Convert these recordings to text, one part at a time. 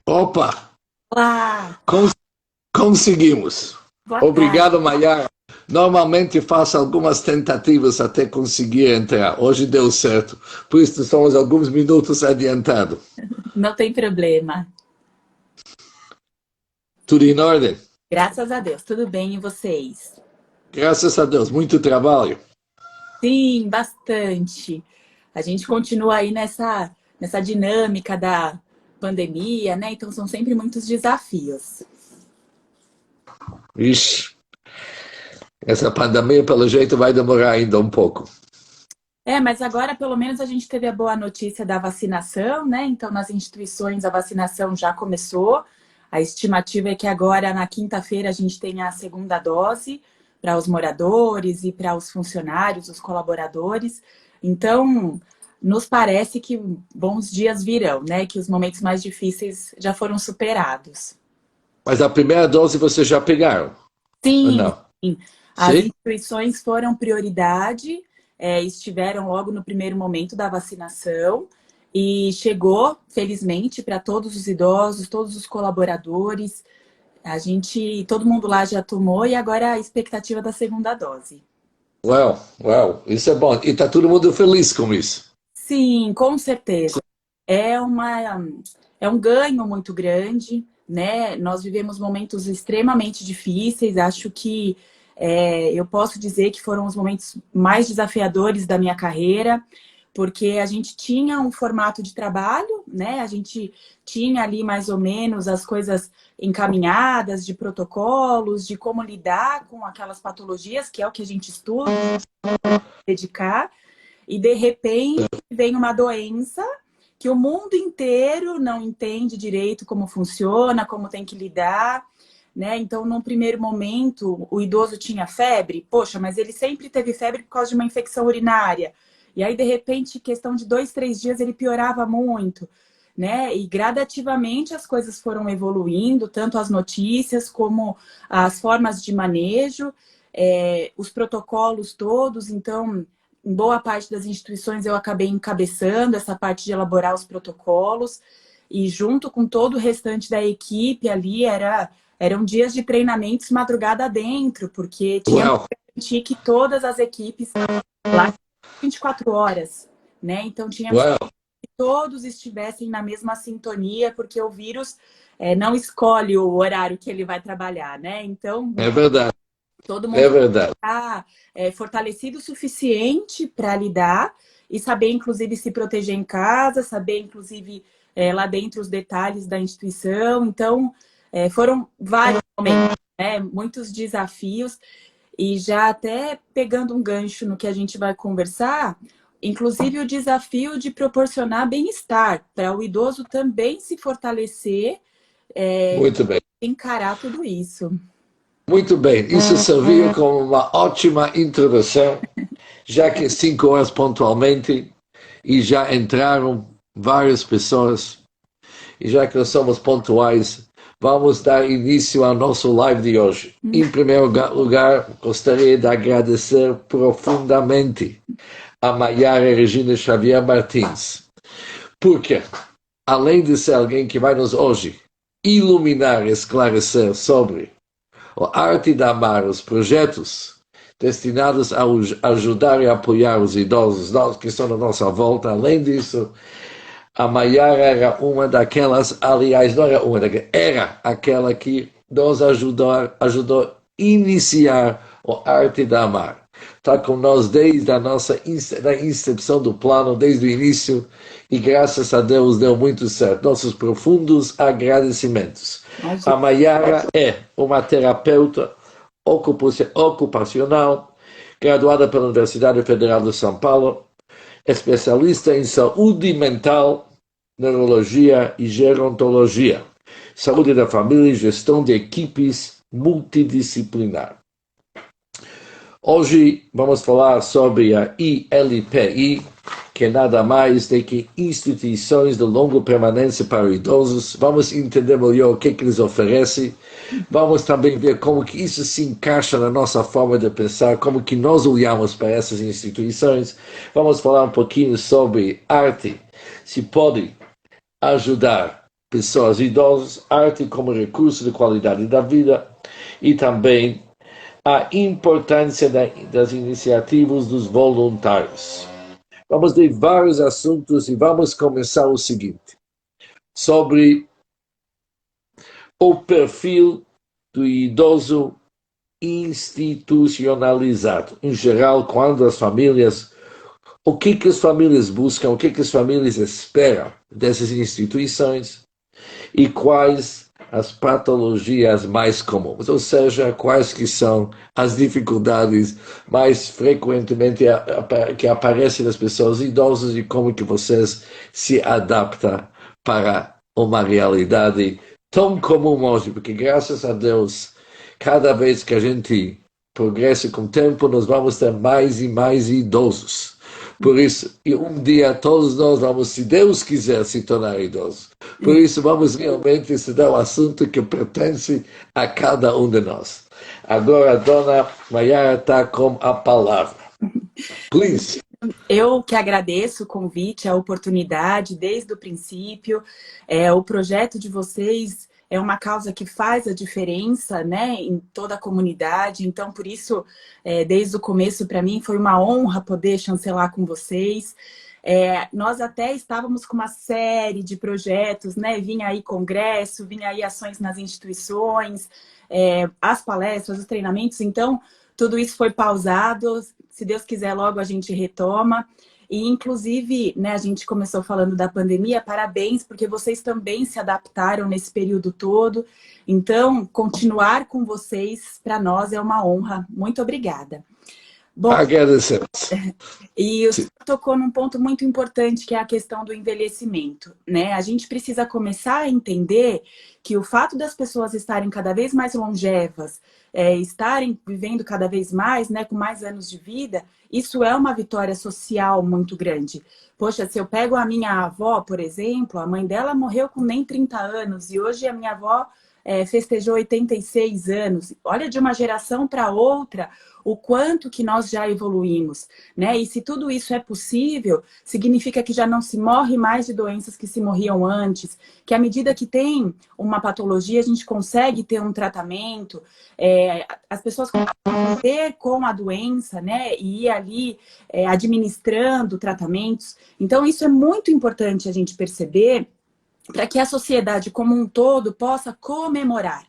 Opa, Olá, cons- conseguimos. boa tarde. Obrigado, Maiara. Normalmente faço algumas tentativas até conseguir entrar. Hoje deu certo. Por isso somos alguns minutos adiantado. Não tem problema. Tudo em ordem? Graças a Deus, tudo bem e vocês? Graças a Deus. Muito trabalho. Sim, bastante. A gente continua aí nessa dinâmica da pandemia, né? Então são sempre muitos desafios. Ixi, essa pandemia, pelo jeito, vai demorar ainda um pouco. É, mas agora pelo menos a gente teve a boa notícia da vacinação, né? Então nas instituições a vacinação já começou. A estimativa é que agora na quinta-feira a gente tenha a segunda dose para os moradores e para os funcionários, os colaboradores. Então, nos parece que bons dias virão, né? Que os momentos mais difíceis já foram superados. Mas a primeira dose vocês já pegaram? Ou Sim, não? sim. As Sim? instituições foram prioridade, estiveram logo no primeiro momento da vacinação e chegou, felizmente, para todos os idosos, todos os colaboradores. Todo mundo lá já tomou e agora a expectativa da segunda dose. Uau, uau, isso é bom. E está todo mundo feliz com isso. Sim, com certeza. É uma, é um ganho muito grande, né? Nós vivemos momentos extremamente difíceis. Acho que eu posso dizer que foram os momentos mais desafiadores da minha carreira, porque a gente tinha um formato de trabalho, né? A gente tinha ali mais ou menos as coisas encaminhadas de protocolos, de como lidar com aquelas patologias, que é o que a gente estuda, dedicar, e de repente vem uma doença que o mundo inteiro não entende direito como funciona, como tem que lidar, né? Então, num primeiro momento, o idoso tinha febre, poxa, mas ele sempre teve febre por causa de uma infecção urinária. E aí, de repente, questão de 2, 3 dias, ele piorava muito, né? E gradativamente as coisas foram evoluindo, tanto as notícias como as formas de manejo, os protocolos todos. Então, em boa parte das instituições eu acabei encabeçando essa parte de elaborar os protocolos e junto com todo o restante da equipe ali eram dias de treinamentos madrugada dentro, porque tínhamos Uau, que garantir que todas as equipes lá 24 horas, né? Então tínhamos que uau, todos estivessem na mesma sintonia, porque o vírus não escolhe o horário que ele vai trabalhar, né? Então é verdade, todo é mundo verdade. está fortalecido o suficiente para lidar e saber, inclusive, se proteger em casa, saber, inclusive, lá dentro os detalhes da instituição. Então, foram vários momentos, né? Muitos desafios. E já até pegando um gancho no que a gente vai conversar, inclusive o desafio de proporcionar bem-estar, para o idoso também se fortalecer, Muito bem. encarar tudo isso. Muito bem, isso servia como uma ótima introdução, já que 5 horas pontualmente e já entraram várias pessoas, e já que nós somos pontuais, vamos dar início ao nosso live de hoje. Em primeiro lugar, gostaria de agradecer profundamente a Maiara Regina Xavier Martins, porque, além de ser alguém que vai nos hoje iluminar e esclarecer sobre a arte de amar, os projetos destinados a ajudar e apoiar os idosos que estão à nossa volta. Além disso, a Maiara era uma daquelas, aliás, não era uma daquelas, era aquela que nos ajudou a iniciar a arte de amar. Está com nós desde a nossa da incepção do plano, desde o início, e graças a Deus deu muito certo. Nossos profundos agradecimentos. A Imagina. Maiara é uma terapeuta ocupacional, graduada pela Universidade Federal de São Paulo, especialista em saúde mental, neurologia e gerontologia, saúde da família e gestão de equipes multidisciplinar. Hoje vamos falar sobre a ILPI, que é nada mais do que instituições de longa permanência para idosos. Vamos entender melhor o que eles oferecem. Vamos também ver como que isso se encaixa na nossa forma de pensar, como que nós olhamos para essas instituições. Vamos falar um pouquinho sobre arte, se pode ajudar pessoas idosas, arte como recurso de qualidade da vida e também a importância das iniciativas dos voluntários. Vamos ver vários assuntos e vamos começar o seguinte, sobre o perfil do idoso institucionalizado. Em geral, quando as famílias, o que as famílias buscam, o que as famílias esperam dessas instituições e quais as patologias mais comuns, ou seja, quais que são as dificuldades mais frequentemente que aparecem nas pessoas idosas e como que vocês se adaptam para uma realidade tão comum hoje, porque graças a Deus, cada vez que a gente progressa com o tempo, nós vamos ter mais e mais idosos. Por isso, e um dia todos nós vamos, se Deus quiser, se tornar idosos. Por isso, vamos realmente estudar o assunto que pertence a cada um de nós. Agora, a dona Mayara está com a palavra. Please. Eu que agradeço o convite, a oportunidade, desde o princípio. O projeto de vocês é uma causa que faz a diferença, né, em toda a comunidade. Então, por isso, desde o começo, para mim, foi uma honra poder chancelar com vocês. Nós até estávamos com uma série de projetos, né? Vinha aí congresso, vinha aí ações nas instituições, as palestras, os treinamentos. Então, tudo isso foi pausado. Se Deus quiser, logo a gente retoma. E, inclusive, né, a gente começou falando da pandemia, parabéns, porque vocês também se adaptaram nesse período todo. Então, continuar com vocês, para nós, é uma honra. Muito obrigada. Bom, agradecemos. E o senhor tocou num ponto muito importante, que é a questão do envelhecimento, né? A gente precisa começar a entender que o fato das pessoas estarem cada vez mais longevas, estarem vivendo cada vez mais, né, com mais anos de vida, isso é uma vitória social muito grande. Poxa, se eu pego a minha avó, por exemplo, a mãe dela morreu com nem 30 anos e hoje a minha avó festejou 86 anos. Olha, de uma geração para outra, o quanto que nós já evoluímos, né? E se tudo isso é possível, significa que já não se morre mais de doenças que se morriam antes, que à medida que tem uma patologia, a gente consegue ter um tratamento, as pessoas conseguem ter com a doença, né? E ir ali administrando tratamentos. Então, isso é muito importante a gente perceber, para que a sociedade como um todo possa comemorar,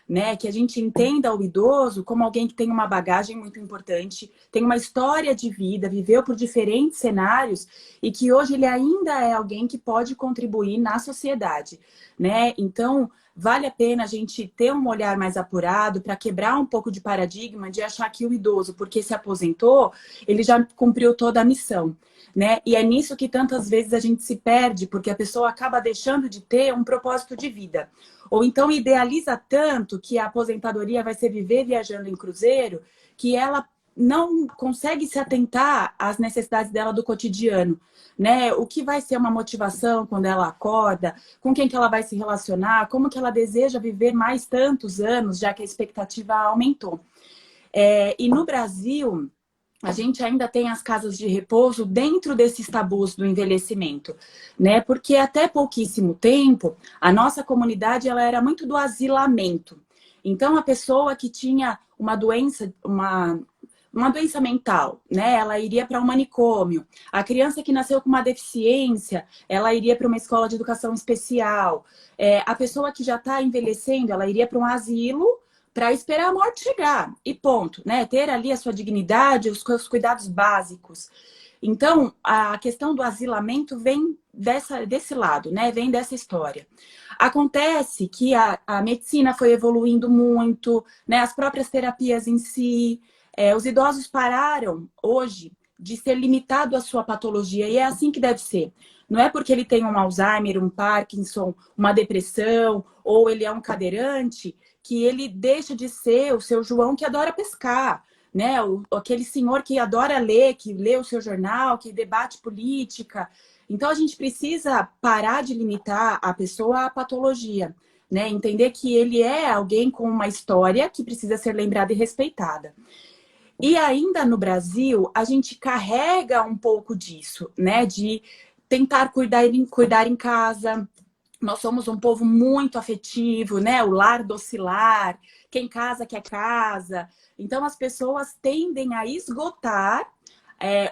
né? Que a gente entenda o idoso como alguém que tem uma bagagem muito importante, tem uma história de vida, viveu por diferentes cenários e que hoje ele ainda é alguém que pode contribuir na sociedade, né? Então, vale a pena a gente ter um olhar mais apurado para quebrar um pouco de paradigma de achar que o idoso, porque se aposentou, ele já cumpriu toda a missão, né? E é nisso que tantas vezes a gente se perde, porque a pessoa acaba deixando de ter um propósito de vida. Ou então idealiza tanto que a aposentadoria vai ser viver viajando em cruzeiro, que ela não consegue se atentar às necessidades dela do cotidiano, né? O que vai ser uma motivação quando ela acorda, com quem que ela vai se relacionar, como que ela deseja viver mais tantos anos, já que a expectativa aumentou. E no Brasil, a gente ainda tem as casas de repouso dentro desses tabus do envelhecimento, né? Porque até pouquíssimo tempo, a nossa comunidade ela era muito do asilamento. Então, a pessoa que tinha uma doença, uma doença mental, né? Ela iria para um manicômio. A criança que nasceu com uma deficiência, ela iria para uma escola de educação especial. A pessoa que já está envelhecendo, ela iria para um asilo para esperar a morte chegar. E ponto, né? Ter ali a sua dignidade, os seus cuidados básicos. Então, a questão do asilamento vem desse lado, né? Vem dessa história. Acontece que a medicina foi evoluindo muito, né? As próprias terapias em si. Os idosos pararam hoje de ser limitado à sua patologia, e é assim que deve ser. Não é porque ele tem um Alzheimer, um Parkinson, uma depressão, ou ele é um cadeirante, que ele deixa de ser o seu João que adora pescar, né? Aquele senhor que adora ler, que lê o seu jornal, que debate política. Então, a gente precisa parar de limitar a pessoa à patologia, né? Entender que ele é alguém com uma história que precisa ser lembrada e respeitada. E ainda no Brasil, a gente carrega um pouco disso, né? De tentar cuidar em casa, Nós somos um povo muito afetivo, né? O lar docilar, quem casa quer casa. Então, as pessoas tendem a esgotar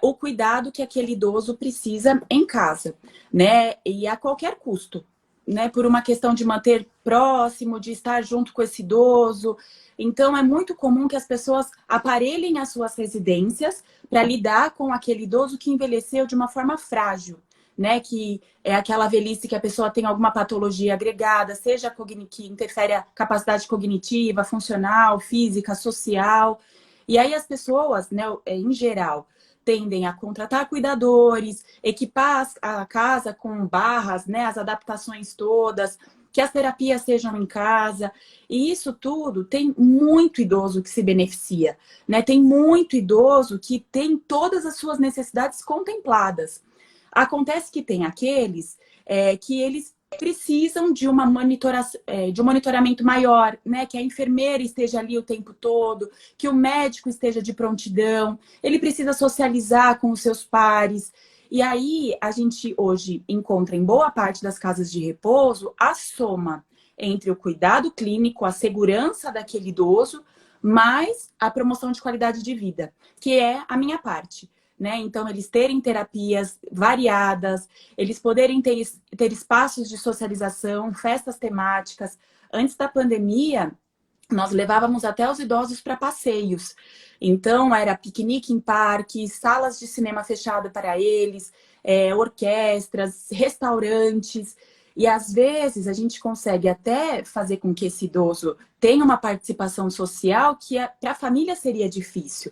o cuidado que aquele idoso precisa em casa, né? E a qualquer custo, né? Por uma questão de manter próximo, de estar junto com esse idoso. Então, é muito comum que as pessoas aparelhem as suas residências para lidar com aquele idoso que envelheceu de uma forma frágil, né? Que é aquela velhice que a pessoa tem alguma patologia agregada, seja que interfere a capacidade cognitiva, funcional, física, social. E aí as pessoas, né, em geral, tendem a contratar cuidadores, equipar a casa com barras, né, as adaptações todas, que as terapias sejam em casa. E isso tudo tem muito idoso que se beneficia, né? Tem muito idoso que tem todas as suas necessidades contempladas. Acontece que tem aqueles que eles precisam de de um monitoramento maior, né? Que a enfermeira esteja ali o tempo todo, que o médico esteja de prontidão, ele precisa socializar com os seus pares. E aí a gente hoje encontra em boa parte das casas de repouso a soma entre o cuidado clínico, a segurança daquele idoso, mais a promoção de qualidade de vida, que é a minha parte. Né? Então, eles terem terapias variadas, eles poderem ter espaços de socialização, festas temáticas. Antes da pandemia, nós levávamos até os idosos para passeios. Então, era piquenique em parques, salas de cinema fechado para eles, orquestras, restaurantes. E, às vezes, a gente consegue até fazer com que esse idoso tenha uma participação social que para a família seria difícil.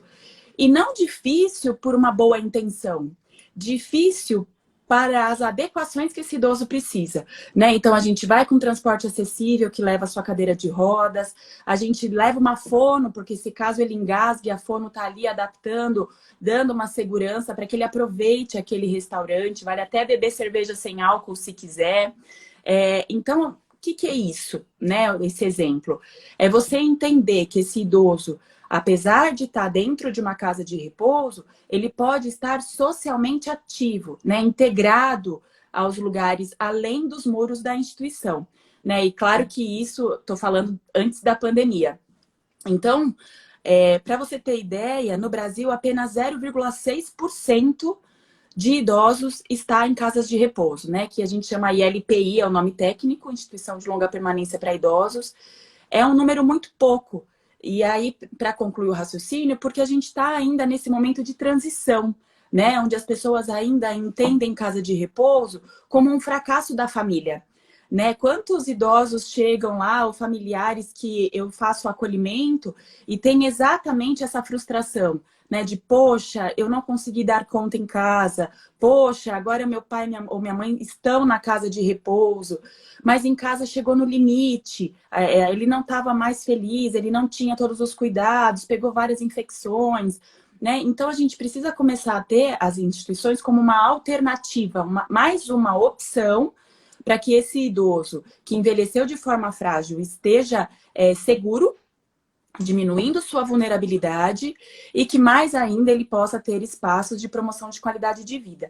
E não difícil por uma boa intenção, difícil para as adequações que esse idoso precisa, né? Então, a gente vai com transporte acessível, que leva a sua cadeira de rodas, a gente leva uma fono, porque se caso ele engasgue, a fono está ali adaptando, dando uma segurança para que ele aproveite aquele restaurante, vale até beber cerveja sem álcool se quiser. Então, o que é isso, né? Esse exemplo. É você entender que esse idoso, apesar de estar dentro de uma casa de repouso, ele pode estar socialmente ativo, né? Integrado aos lugares além dos muros da instituição, né? E claro que isso, estou falando antes da pandemia. Então, para você ter ideia, no Brasil apenas 0,6% de idosos está em casas de repouso, né? Que a gente chama ILPI, é o nome técnico, Instituição de Longa Permanência para Idosos. É um número muito pouco. E aí, para concluir o raciocínio, porque a gente está ainda nesse momento de transição, né? Onde as pessoas ainda entendem casa de repouso como um fracasso da família, né? Quantos idosos chegam lá, ou familiares que eu faço acolhimento, e tem exatamente essa frustração, né? De, poxa, eu não consegui dar conta em casa. Poxa, agora meu pai ou minha mãe estão na casa de repouso, mas em casa chegou no limite. Ele não estava mais feliz, ele não tinha todos os cuidados, pegou várias infecções, né? Então, a gente precisa começar a ter as instituições como uma alternativa, mais uma opção para que esse idoso que envelheceu de forma frágil esteja seguro, diminuindo sua vulnerabilidade e que mais ainda ele possa ter espaços de promoção de qualidade de vida.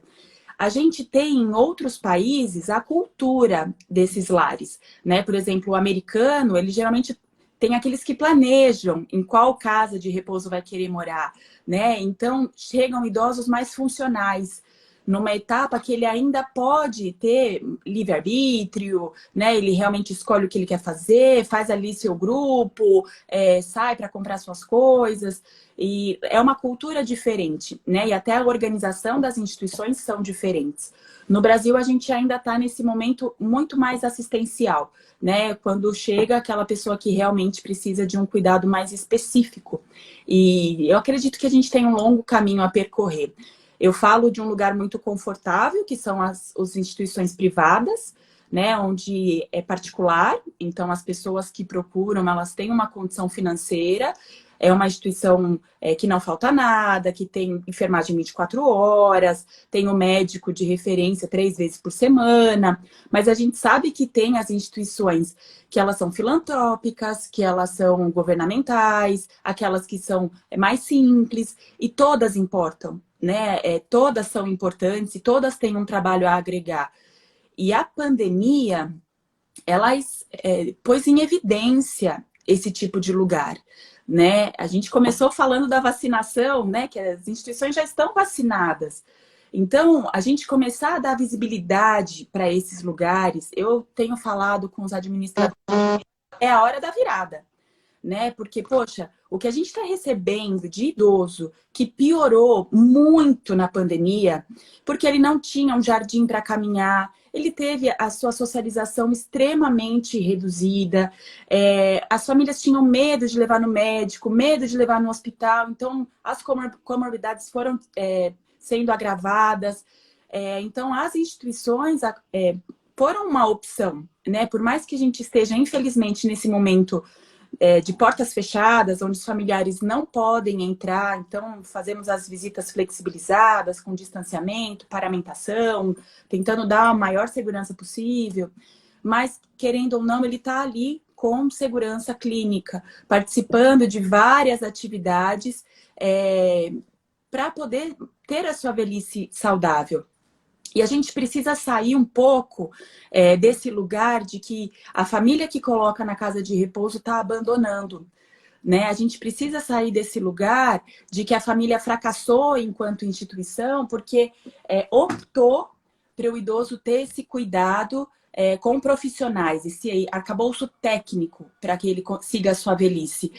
A gente tem em outros países a cultura desses lares, né? Por exemplo, o americano, ele geralmente tem aqueles que planejam em qual casa de repouso vai querer morar, né? Então, chegam idosos mais funcionais, numa etapa que ele ainda pode ter livre-arbítrio, né? Ele realmente escolhe o que ele quer fazer, faz ali seu grupo, sai para comprar suas coisas. E é uma cultura diferente, né? E até a organização das instituições são diferentes. No Brasil, a gente ainda está nesse momento muito mais assistencial, né? Quando chega aquela pessoa que realmente precisa de um cuidado mais específico. E eu acredito que a gente tem um longo caminho a percorrer. Eu falo de um lugar muito confortável, que são as instituições privadas, né, onde é particular, então as pessoas que procuram, elas têm uma condição financeira, é uma instituição que não falta nada, que tem enfermagem 24 horas, tem o médico de referência 3 vezes por semana, mas a gente sabe que tem as instituições que elas são filantrópicas, que elas são governamentais, aquelas que são mais simples, e todas importam, né? Todas são importantes e todas têm um trabalho a agregar. E a pandemia, ela pôs em evidência esse tipo de lugar, né? A gente começou falando da vacinação, né? Que as instituições já estão vacinadas. Então, a gente começar a dar visibilidade para esses lugares, eu tenho falado com os administradores, é a hora da virada, né? Porque, poxa, o que a gente está recebendo de idoso que piorou muito na pandemia, porque ele não tinha um jardim para caminhar, ele teve a sua socialização extremamente reduzida, as famílias tinham medo de levar no médico, medo de levar no hospital, então as comorbidades foram sendo agravadas. Então, as instituições foram uma opção, né? Por mais que a gente esteja, infelizmente, nesse momento de portas fechadas, onde os familiares não podem entrar, então fazemos as visitas flexibilizadas, com distanciamento, paramentação, tentando dar a maior segurança possível, mas, querendo ou não, ele está ali com segurança clínica, participando de várias atividades para poder ter a sua velhice saudável. E a gente precisa sair um pouco desse lugar de que a família que coloca na casa de repouso está abandonando, né? A gente precisa sair desse lugar de que a família fracassou enquanto instituição porque optou para o idoso ter esse cuidado com profissionais, esse arcabouço técnico para que ele siga a sua velhice.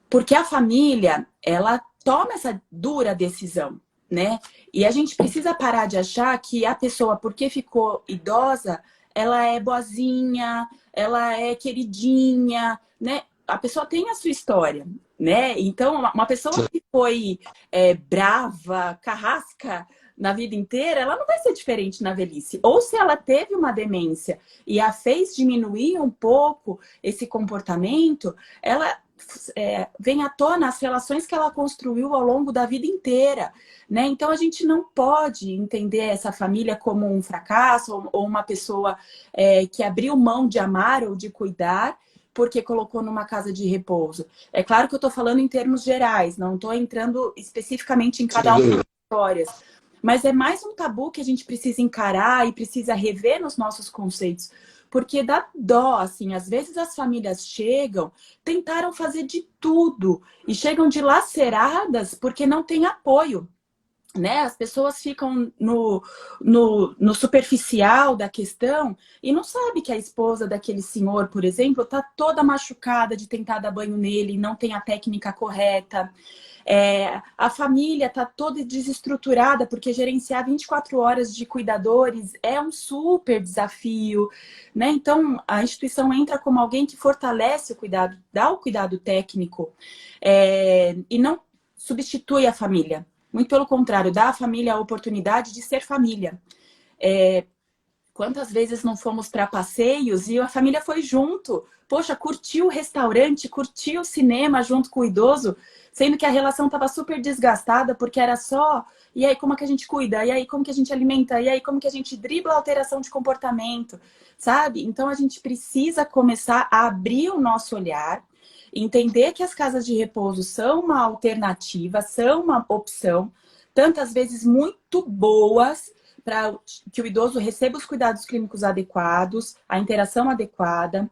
Porque a família, ela toma essa dura decisão, né? E a gente precisa parar de achar que a pessoa, porque ficou idosa, ela é boazinha, ela é queridinha, né? A pessoa tem a sua história, né? Então, uma pessoa que foi brava, carrasca na vida inteira, ela não vai ser diferente na velhice. Ou se ela teve uma demência e a fez diminuir um pouco esse comportamento, ela vem à tona as relações que ela construiu ao longo da vida inteira, né? Então a gente não pode entender essa família como um fracasso ou uma pessoa que abriu mão de amar ou de cuidar porque colocou numa casa de repouso. É claro que eu estou falando em termos gerais, não estou entrando especificamente em cada uma das histórias, mas é mais um tabu que a gente precisa encarar e precisa rever nos nossos conceitos. Porque dá dó, assim, às vezes as famílias chegam, tentaram fazer de tudo e chegam dilaceradas porque não tem apoio, né? As pessoas ficam no superficial da questão e não sabe que a esposa daquele senhor, por exemplo, está toda machucada de tentar dar banho nele, não tem a técnica correta. A família está toda desestruturada, porque gerenciar 24 horas de cuidadores é um super desafio, né? Então, a instituição entra como alguém que fortalece o cuidado, dá o cuidado técnico, e não substitui a família. Muito pelo contrário, dá à família a oportunidade de ser família. Quantas vezes não fomos para passeios e a família foi junto? Poxa, curtiu o restaurante, curtiu o cinema junto com o idoso, sendo que a relação estava super desgastada porque era só... E aí, como é que a gente cuida? E aí, como que a gente alimenta? E aí, como que a gente dribla a alteração de comportamento? Sabe? Então, a gente precisa começar a abrir o nosso olhar, entender que as casas de repouso são uma alternativa, são uma opção, tantas vezes muito boas, para que o idoso receba os cuidados clínicos adequados, a interação adequada,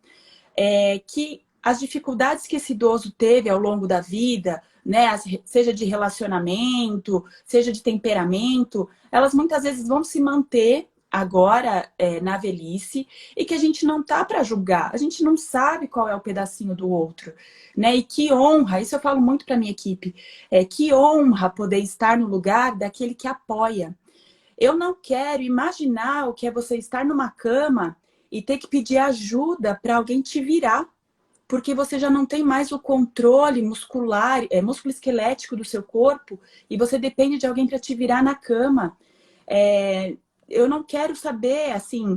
que as dificuldades que esse idoso teve ao longo da vida, né, seja de relacionamento, seja de temperamento, elas muitas vezes vão se manter agora na velhice e que a gente não tá para julgar, a gente não sabe qual é o pedacinho do outro, né? E que honra, isso eu falo muito para minha equipe, que honra poder estar no lugar daquele que apoia. Eu não quero imaginar o que é você estar numa cama e ter que pedir ajuda para alguém te virar, porque você já não tem mais o controle muscular, músculo esquelético do seu corpo e você depende de alguém para te virar na cama. Eu não quero saber, assim,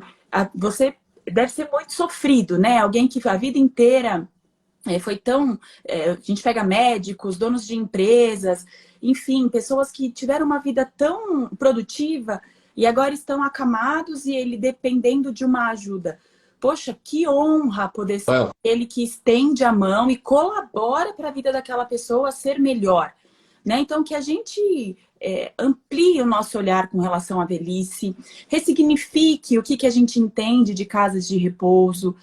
você deve ser muito sofrido, né? Alguém que a vida inteira foi tão... a gente pega médicos, donos de empresas, enfim, pessoas que tiveram uma vida tão produtiva e agora estão acamados e ele dependendo de uma ajuda. Poxa, que honra poder ser ele que estende a mão e colabora para a vida daquela pessoa ser melhor, né? Então, que a gente amplie o nosso olhar com relação à velhice, ressignifique o que a gente entende de casas de repouso,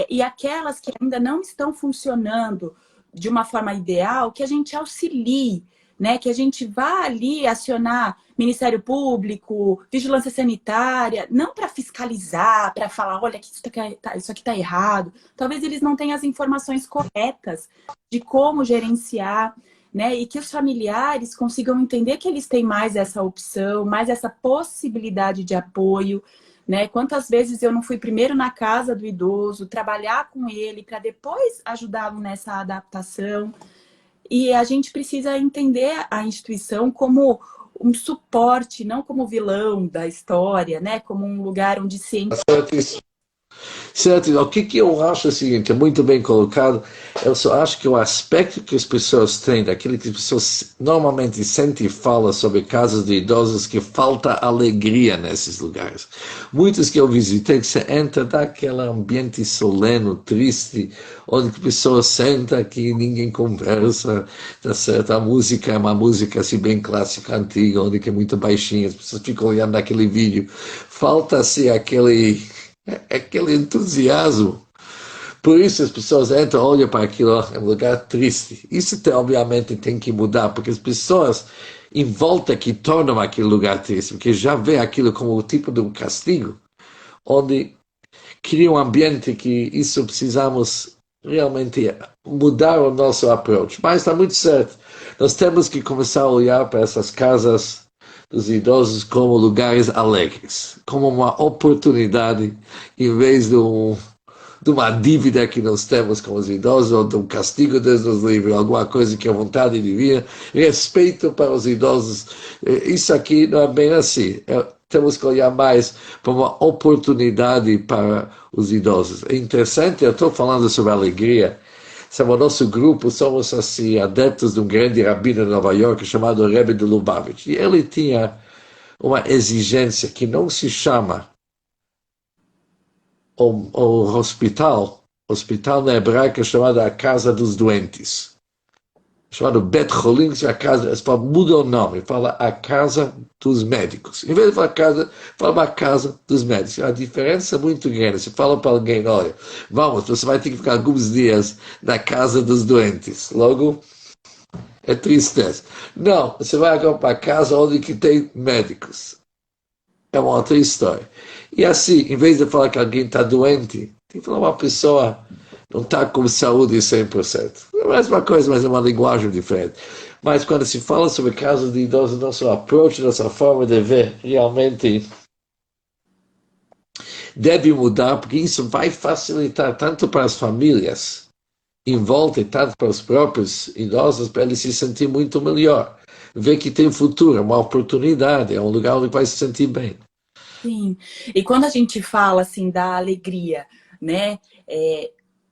e aquelas que ainda não estão funcionando de uma forma ideal, que a gente auxilie, né? Que a gente vá ali acionar Ministério Público, Vigilância Sanitária, não para fiscalizar, para falar, olha, isso aqui está errado. Talvez eles não tenham as informações corretas de como gerenciar, né? E que os familiares consigam entender que eles têm mais essa opção, mais essa possibilidade de apoio, né? Quantas vezes eu não fui primeiro na casa do idoso, trabalhar com ele para depois ajudá-lo nessa adaptação. E a gente precisa entender a instituição como um suporte, não como vilão da história, né? Como um lugar onde se... Certo, o que eu acho é o seguinte, é muito bem colocado, eu só acho que o aspecto que as pessoas têm, daquilo que as pessoas normalmente sentem e falam sobre casas de idosos, que falta alegria nesses lugares. Muitos que eu visitei, que você entra daquele ambiente solene, triste, onde as pessoas sentam que ninguém conversa, tá certo? A música é uma música assim bem clássica, antiga, onde que é muito baixinha, as pessoas ficam olhando aquele vídeo. Falta-se aquele entusiasmo. Por isso as pessoas entram, olham para aquilo, é um lugar triste. Isso obviamente tem que mudar, porque as pessoas em volta que tornam aquele lugar triste, porque já vê aquilo como o tipo de um castigo, onde cria um ambiente que isso precisamos realmente mudar o nosso approach. Mas está muito certo. Nós temos que começar a olhar para essas casas dos idosos como lugares alegres, como uma oportunidade, em vez de uma dívida que nós temos com os idosos, ou de um castigo, Deus nos livre, alguma coisa que a vontade divina, respeito para os idosos. Isso aqui não é bem assim. Temos que olhar mais para uma oportunidade para os idosos. É interessante, eu estou falando sobre alegria. Sabe, o nosso grupo somos assim, adeptos de um grande rabino de Nova York chamado Rebbe de Lubavitch. E ele tinha uma exigência que não se chama o hospital na hebraica é chamado a Casa dos Doentes. Chamado Bet Cholim, que é a casa, muda o nome, fala a Casa dos Médicos. Em vez de falar casa, fala a Casa dos Médicos. A diferença é muito grande. Você fala para alguém, olha, vamos, você vai ter que ficar alguns dias na Casa dos Doentes. Logo, é tristeza. Não, você vai agora para a casa onde que tem médicos. É uma outra história. E assim, em vez de falar que alguém está doente, tem que falar uma pessoa não está com saúde 100%. É a mesma coisa, mas é uma linguagem diferente. Mas quando se fala sobre casos de idosos, nosso approach, nossa forma de ver, realmente deve mudar, porque isso vai facilitar tanto para as famílias em volta e tanto para os próprios idosos, para eles se sentir muito melhor. Ver que tem futuro, é uma oportunidade, é um lugar onde vai se sentir bem. Sim. E quando a gente fala assim da alegria, né?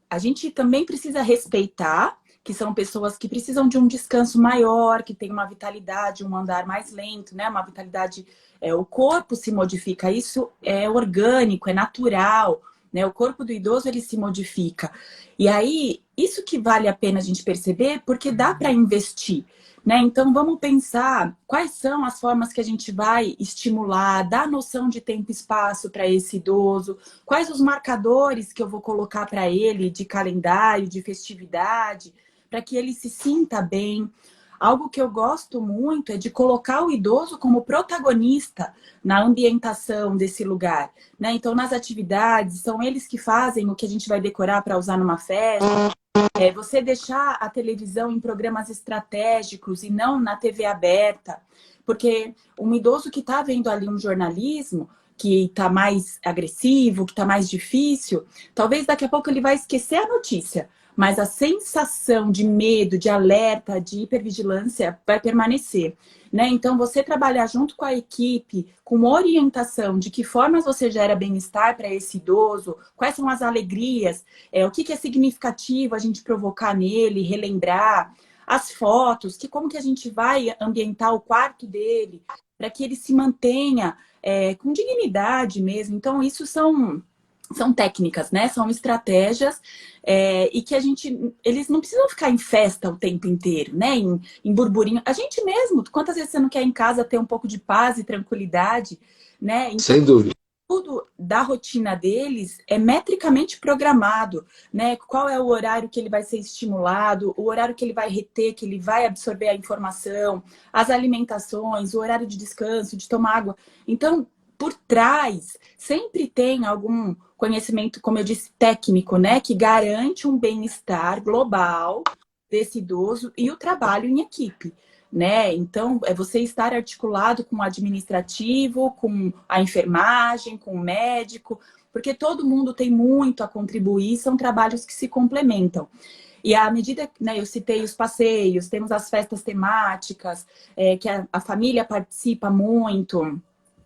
A gente também precisa respeitar que são pessoas que precisam de um descanso maior, que tem uma vitalidade, um andar mais lento, né? Uma vitalidade, o corpo se modifica, isso é orgânico, é natural, né? O corpo do idoso ele se modifica. E aí, isso que vale a pena a gente perceber, porque dá para investir. Né? Então, vamos pensar quais são as formas que a gente vai estimular, dar noção de tempo e espaço para esse idoso, quais os marcadores que eu vou colocar para ele de calendário, de festividade, para que ele se sinta bem. Algo que eu gosto muito é de colocar o idoso como protagonista na ambientação desse lugar. Né? Então, nas atividades, são eles que fazem o que a gente vai decorar para usar numa festa. Você deixar a televisão em programas estratégicos e não na TV aberta, porque um idoso que está vendo ali um jornalismo que está mais agressivo, que está mais difícil, talvez daqui a pouco ele vai esquecer a notícia, mas a sensação de medo, de alerta, de hipervigilância vai permanecer. Né? Então, você trabalhar junto com a equipe, com orientação de que formas você gera bem-estar para esse idoso, quais são as alegrias, o que é significativo a gente provocar nele, relembrar, as fotos, como que a gente vai ambientar o quarto dele, para que ele se mantenha com dignidade mesmo. Então, isso são são técnicas, né? São estratégias e que eles não precisam ficar em festa o tempo inteiro, né? Em burburinho. A gente mesmo, quantas vezes você não quer em casa ter um pouco de paz e tranquilidade, né? Então, Sem dúvida. tudo da rotina deles é metricamente programado, né? Qual é o horário que ele vai ser estimulado, o horário que ele vai reter, que ele vai absorver a informação, as alimentações, o horário de descanso, de tomar água. Então, por trás, sempre tem algum conhecimento, como eu disse, técnico, né? Que garante um bem-estar global desse idoso e o trabalho em equipe. Né? Então, é você estar articulado com o administrativo, com a enfermagem, com o médico, porque todo mundo tem muito a contribuir, são trabalhos que se complementam. E à medida, né, eu citei os passeios, temos as festas temáticas, que a família participa muito.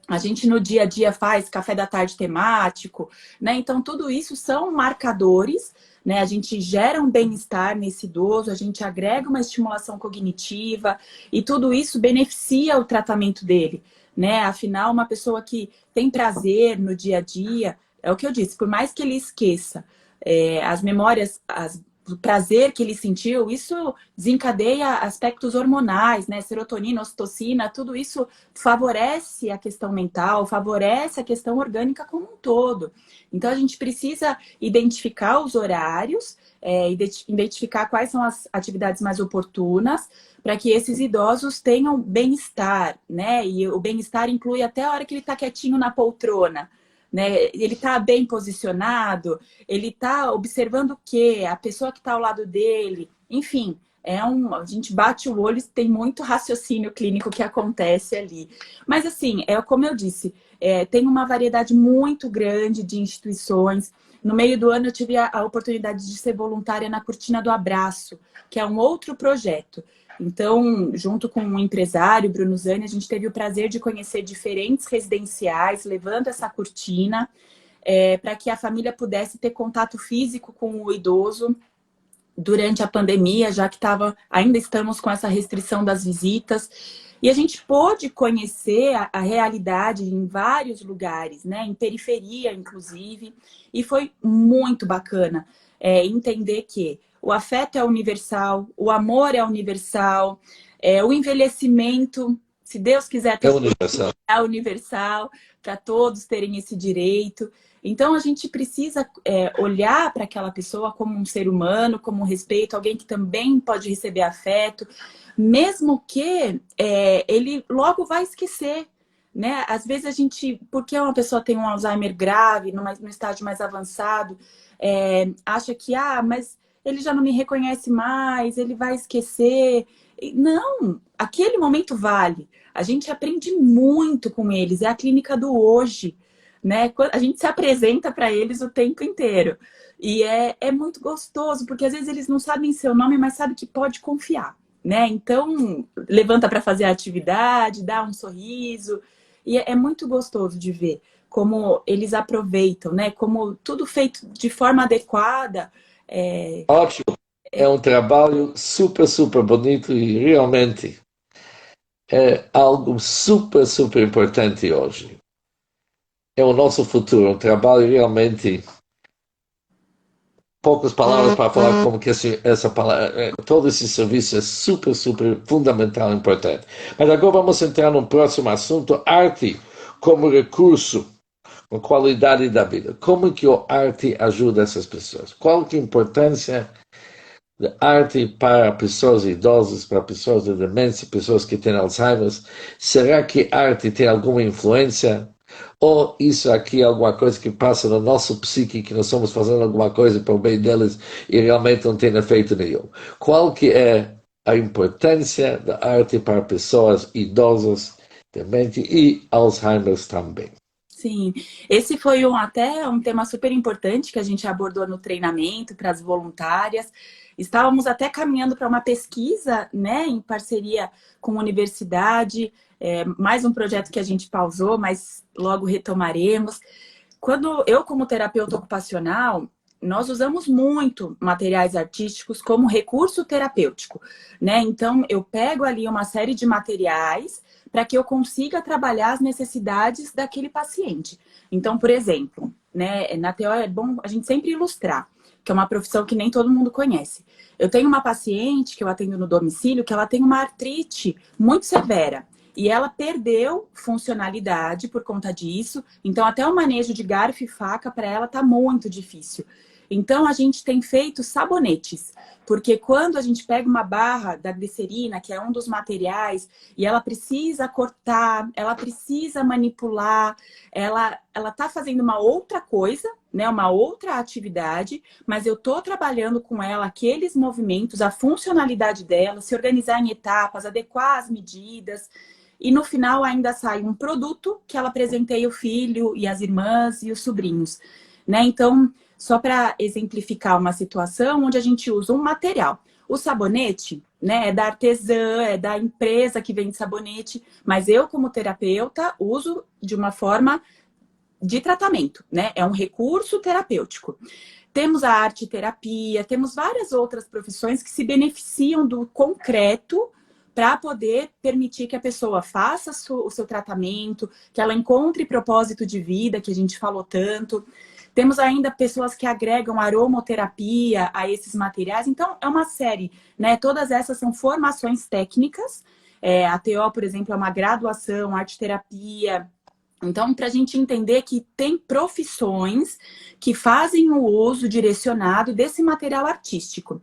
A gente no dia a dia faz café da tarde temático, né? Então, tudo isso são marcadores, né? A gente gera um bem-estar nesse idoso, a gente agrega uma estimulação cognitiva e tudo isso beneficia o tratamento dele, né? Afinal, uma pessoa que tem prazer no dia a dia, é o que eu disse, por mais que ele esqueça as memórias, o prazer que ele sentiu, isso desencadeia aspectos hormonais, né? Serotonina, ocitocina, tudo isso favorece a questão mental, favorece a questão orgânica como um todo. Então, a gente precisa identificar os horários, identificar quais são as atividades mais oportunas para que esses idosos tenham bem-estar, né? E o bem-estar inclui até a hora que ele está quietinho na poltrona, né? Ele está bem posicionado, ele está observando o quê? A pessoa que está ao lado dele, enfim, a gente bate o olho e tem muito raciocínio clínico que acontece ali. Mas assim, como eu disse, tem uma variedade muito grande de instituições. No meio do ano eu tive a oportunidade de ser voluntária na Cortina do Abraço, que é um outro projeto. Então, junto com um empresário, Bruno Zani, a gente teve o prazer de conhecer diferentes residenciais, levando essa cortina para que a família pudesse ter contato físico com o idoso durante a pandemia, já que ainda estamos com essa restrição das visitas. E a gente pôde conhecer a realidade em vários lugares, né? Em periferia, inclusive, e foi muito bacana entender que o afeto é universal, o amor é universal, o envelhecimento, se Deus quiser, é universal, para todos terem esse direito. Então, a gente precisa olhar para aquela pessoa como um ser humano, como um respeito, alguém que também pode receber afeto, mesmo que ele logo vai esquecer, né? Às vezes a gente, porque uma pessoa tem um Alzheimer grave, num estágio mais avançado, acha que, mas ele já não me reconhece mais, ele vai esquecer. Não, aquele momento vale. A gente aprende muito com eles, é a clínica do hoje, né? A gente se apresenta para eles o tempo inteiro. E é muito gostoso, porque às vezes eles não sabem seu nome, mas sabem que pode confiar, né? Então, levanta para fazer a atividade, dá um sorriso. E é muito gostoso de ver como eles aproveitam, né? Como tudo feito de forma adequada. Ótimo. É um trabalho super, super bonito e realmente é algo super, super importante hoje. É o nosso futuro, um trabalho realmente poucas palavras para falar como que essa palavra, todo esse serviço é super, super fundamental e importante. Mas agora vamos entrar no próximo assunto, arte como recurso, com qualidade da vida. Como que a arte ajuda essas pessoas? Qual que é a importância da arte para pessoas idosas, para pessoas de demência, pessoas que têm Alzheimer? Será que a arte tem alguma influência? Ou isso aqui é alguma coisa que passa no nosso psique, que nós estamos fazendo alguma coisa para o bem deles e realmente não tem efeito nenhum? Qual que é a importância da arte para pessoas idosas, dementes e Alzheimer também? Sim, esse foi até um tema super importante que a gente abordou no treinamento para as voluntárias. Estávamos até caminhando para uma pesquisa, né, em parceria com a universidade, mais um projeto que a gente pausou, mas logo retomaremos. Quando eu, como terapeuta ocupacional, nós usamos muito materiais artísticos como recurso terapêutico, né? Então, eu pego ali uma série de materiais para que eu consiga trabalhar as necessidades daquele paciente. Então, por exemplo, né? Na TO é bom a gente sempre ilustrar, que é uma profissão que nem todo mundo conhece. Eu tenho uma paciente que eu atendo no domicílio que ela tem uma artrite muito severa. E ela perdeu funcionalidade por conta disso. Então, até o manejo de garfo e faca para ela tá muito difícil. Então, a gente tem feito sabonetes. Porque quando a gente pega uma barra da glicerina, que é um dos materiais, e ela precisa cortar, ela precisa manipular, ela tá fazendo uma outra coisa, né? Uma outra atividade, mas eu tô trabalhando com ela aqueles movimentos, a funcionalidade dela, se organizar em etapas, adequar as medidas. E no final ainda sai um produto que ela presenteia o filho e as irmãs e os sobrinhos, né? Então, só para exemplificar uma situação onde a gente usa um material. O sabonete, né, é da artesã, é da empresa que vende sabonete, mas eu, como terapeuta, uso de uma forma de tratamento, né? É um recurso terapêutico. Temos a arte-terapia, temos várias outras profissões que se beneficiam do concreto para poder permitir que a pessoa faça o seu tratamento, que ela encontre propósito de vida, que a gente falou tanto. Temos ainda pessoas que agregam aromoterapia a esses materiais. Então, é uma série, né? Todas essas são formações técnicas. A TO, por exemplo, é uma graduação, arte-terapia. Então, para a gente entender que tem profissões que fazem o uso direcionado desse material artístico.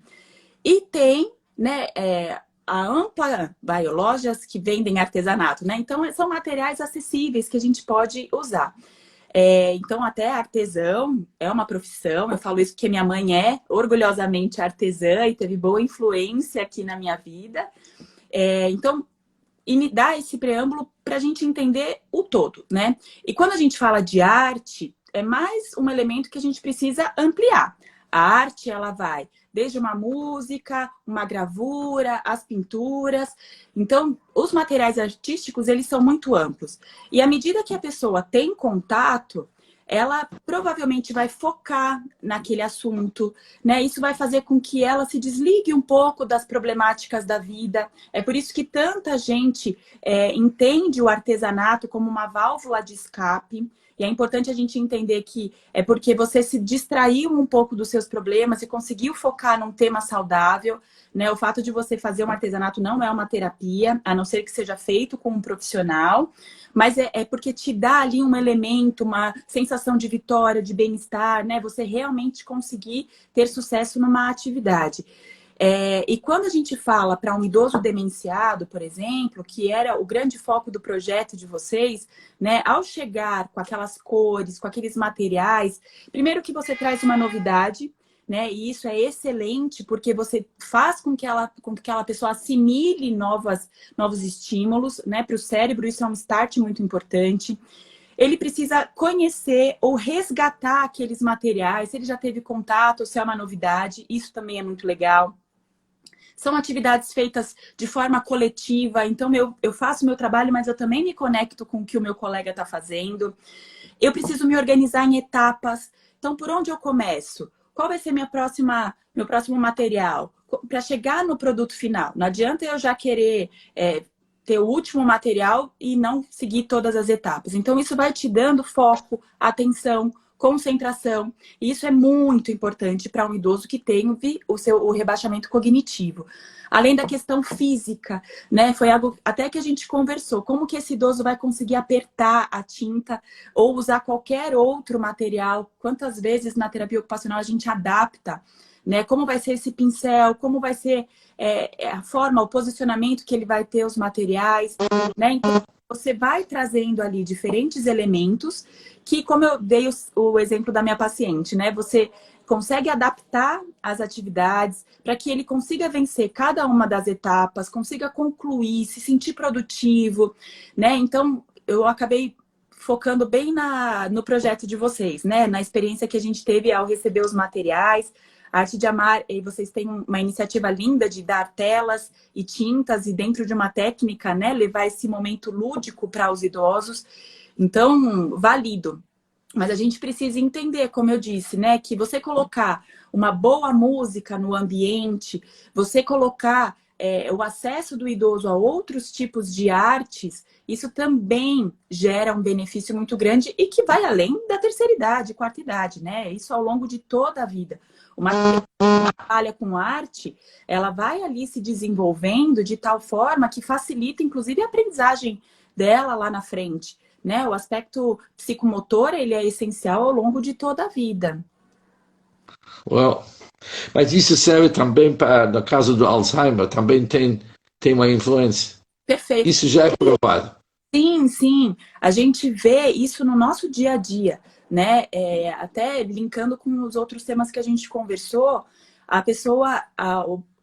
E tem, né, a ampla lojas que vendem artesanato, né? Então, são materiais acessíveis que a gente pode usar. Então, até artesão é uma profissão. Eu falo isso porque minha mãe é orgulhosamente artesã e teve boa influência aqui na minha vida. Então, e me dá esse preâmbulo para a gente entender o todo, né? E quando a gente fala de arte, é mais um elemento que a gente precisa ampliar. A arte, ela vai desde uma música, uma gravura, as pinturas. Então, os materiais artísticos, eles são muito amplos. E à medida que a pessoa tem contato, ela provavelmente vai focar naquele assunto, né? Isso vai fazer com que ela se desligue um pouco das problemáticas da vida. É por isso que tanta gente entende o artesanato como uma válvula de escape. E é importante a gente entender que é porque você se distraiu um pouco dos seus problemas e conseguiu focar num tema saudável, né? O fato de você fazer um artesanato não é uma terapia, a não ser que seja feito com um profissional, mas é porque te dá ali um elemento, uma sensação de vitória, de bem-estar, né? Você realmente conseguir ter sucesso numa atividade. E quando a gente fala para um idoso demenciado, por exemplo, que era o grande foco do projeto de vocês, né? Ao chegar com aquelas cores, com aqueles materiais, primeiro que você traz uma novidade, né? E isso é excelente, porque você faz com que aquela pessoa assimile novos estímulos, né? Para o cérebro, isso é um start muito importante. Ele precisa conhecer ou resgatar aqueles materiais, se ele já teve contato, se é uma novidade, isso também é muito legal. São atividades feitas de forma coletiva, então eu faço meu trabalho, mas eu também me conecto com o que o meu colega está fazendo. Eu preciso me organizar em etapas. Então, por onde eu começo? Qual vai ser meu próximo material? Para chegar no produto final. Não adianta eu já querer ter o último material e não seguir todas as etapas. Então, isso vai te dando foco, atenção, concentração. E isso é muito importante para um idoso que tem o rebaixamento cognitivo. Além da questão física, né? Foi algo até que a gente conversou. Como que esse idoso vai conseguir apertar a tinta ou usar qualquer outro material? Quantas vezes na terapia ocupacional a gente adapta, né? Como vai ser esse pincel? Como vai ser a forma, o posicionamento que ele vai ter os materiais, né? Então, você vai trazendo ali diferentes elementos que, como eu dei o exemplo da minha paciente, né? Você consegue adaptar as atividades para que ele consiga vencer cada uma das etapas, consiga concluir, se sentir produtivo, né? Então, eu acabei focando bem no projeto de vocês, né? Na experiência que a gente teve ao receber os materiais. A Arte de Amar, e vocês têm uma iniciativa linda de dar telas e tintas e dentro de uma técnica, né? Levar esse momento lúdico para os idosos. Então, válido. Mas a gente precisa entender, como eu disse, né? Que você colocar uma boa música no ambiente, você colocar o acesso do idoso a outros tipos de artes, isso também gera um benefício muito grande e que vai além da terceira idade, quarta idade, né? Isso ao longo de toda a vida. Uma criança que trabalha com arte, ela vai ali se desenvolvendo de tal forma que facilita, inclusive, a aprendizagem dela lá na frente, né? O aspecto psicomotor, ele é essencial ao longo de toda a vida. Well, mas isso serve também para, no caso do Alzheimer, também tem uma influência. Perfeito. Isso já é provado. Sim, sim. A gente vê isso no nosso dia a dia, né? Até linkando com os outros temas que a gente conversou, a pessoa,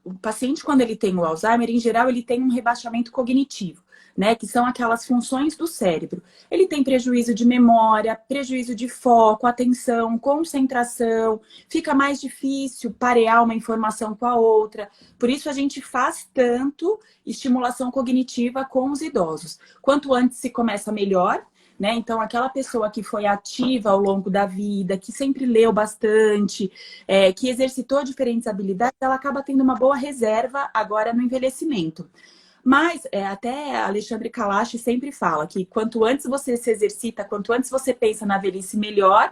o paciente, quando ele tem o Alzheimer, em geral, ele tem um rebaixamento cognitivo, né? Que são aquelas funções do cérebro. Ele tem prejuízo de memória, prejuízo de foco, atenção, concentração, fica mais difícil parear uma informação com a outra. Por isso a gente faz tanto estimulação cognitiva com os idosos. Quanto antes se começa, melhor. Né? Então, aquela pessoa que foi ativa ao longo da vida, que sempre leu bastante, que exercitou diferentes habilidades, ela acaba tendo uma boa reserva agora no envelhecimento. Mas até Alexandre Kalash sempre fala que quanto antes você se exercita, quanto antes você pensa na velhice, melhor,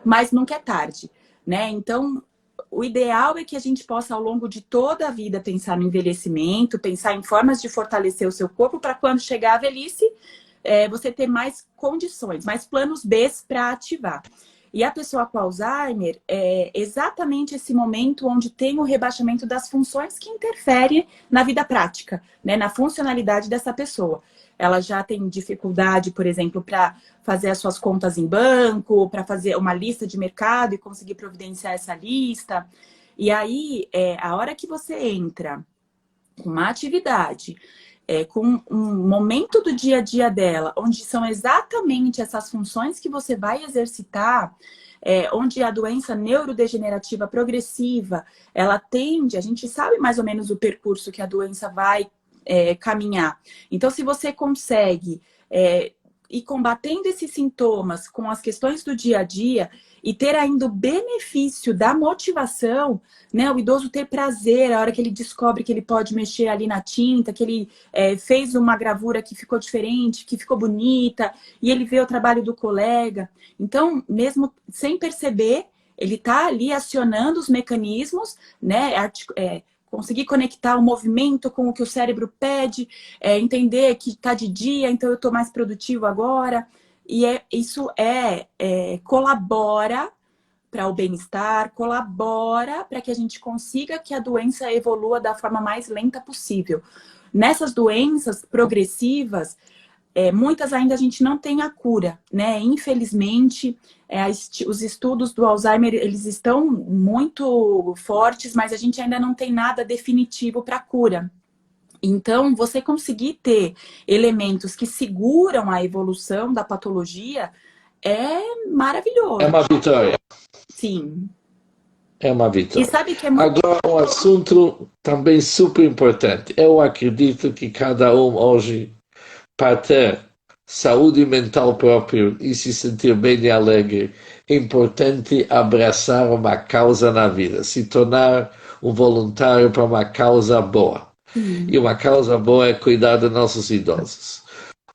mas nunca é tarde, né? Então, o ideal é que a gente possa, ao longo de toda a vida, pensar no envelhecimento, pensar em formas de fortalecer o seu corpo para quando chegar a velhice, você ter mais condições, mais planos B para ativar. E a pessoa com Alzheimer é exatamente esse momento onde tem o rebaixamento das funções que interferem na vida prática, né, na funcionalidade dessa pessoa. Ela já tem dificuldade, por exemplo, para fazer as suas contas em banco, para fazer uma lista de mercado e conseguir providenciar essa lista. E aí, a hora que você entra com uma atividade, com um momento do dia a dia dela, onde são exatamente essas funções que você vai exercitar, onde a doença neurodegenerativa progressiva, ela tende, a gente sabe mais ou menos o percurso que a doença vai caminhar. Então, se você consegue ir combatendo esses sintomas com as questões do dia a dia e ter ainda o benefício da motivação, né? O idoso ter prazer a hora que ele descobre que ele pode mexer ali na tinta, que ele fez uma gravura que ficou diferente, que ficou bonita, e ele vê o trabalho do colega. Então, mesmo sem perceber, ele está ali acionando os mecanismos, né? Conseguir conectar o movimento com o que o cérebro pede, entender que está de dia, então eu estou mais produtivo agora. E isso colabora para o bem-estar, colabora para que a gente consiga que a doença evolua da forma mais lenta possível. Nessas doenças progressivas, muitas ainda a gente não tem a cura, né? Infelizmente, os estudos do Alzheimer, eles estão muito fortes, mas a gente ainda não tem nada definitivo para cura. Então, você conseguir ter elementos que seguram a evolução da patologia é maravilhoso. É uma vitória. Sim. É uma vitória. E sabe que é muito... Agora, um assunto também super importante. Eu acredito que cada um hoje, para ter saúde mental própria e se sentir bem e alegre, é importante abraçar uma causa na vida, se tornar um voluntário para uma causa boa. E uma causa boa é cuidar dos nossos idosos.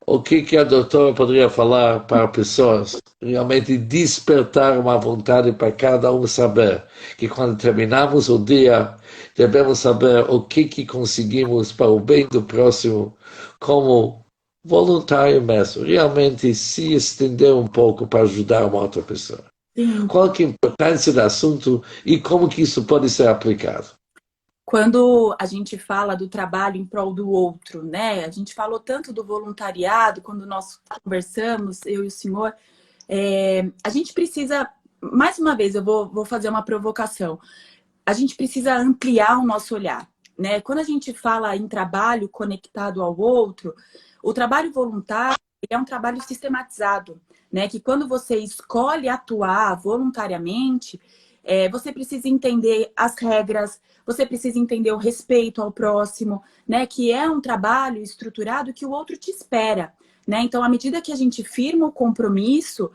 O que a doutora poderia falar para pessoas realmente despertar uma vontade para cada um saber que quando terminamos o dia devemos saber o que conseguimos para o bem do próximo como voluntário mesmo, realmente se estender um pouco para ajudar uma outra pessoa. Sim. Qual que é a importância do assunto e como que isso pode ser aplicado? Quando a gente fala do trabalho em prol do outro, né? A gente falou tanto do voluntariado, quando nós conversamos, eu e o senhor, a gente precisa, mais uma vez, eu vou fazer uma provocação, a gente precisa ampliar o nosso olhar, né? Quando a gente fala em trabalho conectado ao outro, o trabalho voluntário é um trabalho sistematizado, né? Que quando você escolhe atuar voluntariamente, você precisa entender as regras, você precisa entender o respeito ao próximo, né? Que é um trabalho estruturado que o outro te espera, né? Então, à medida que a gente firma o compromisso,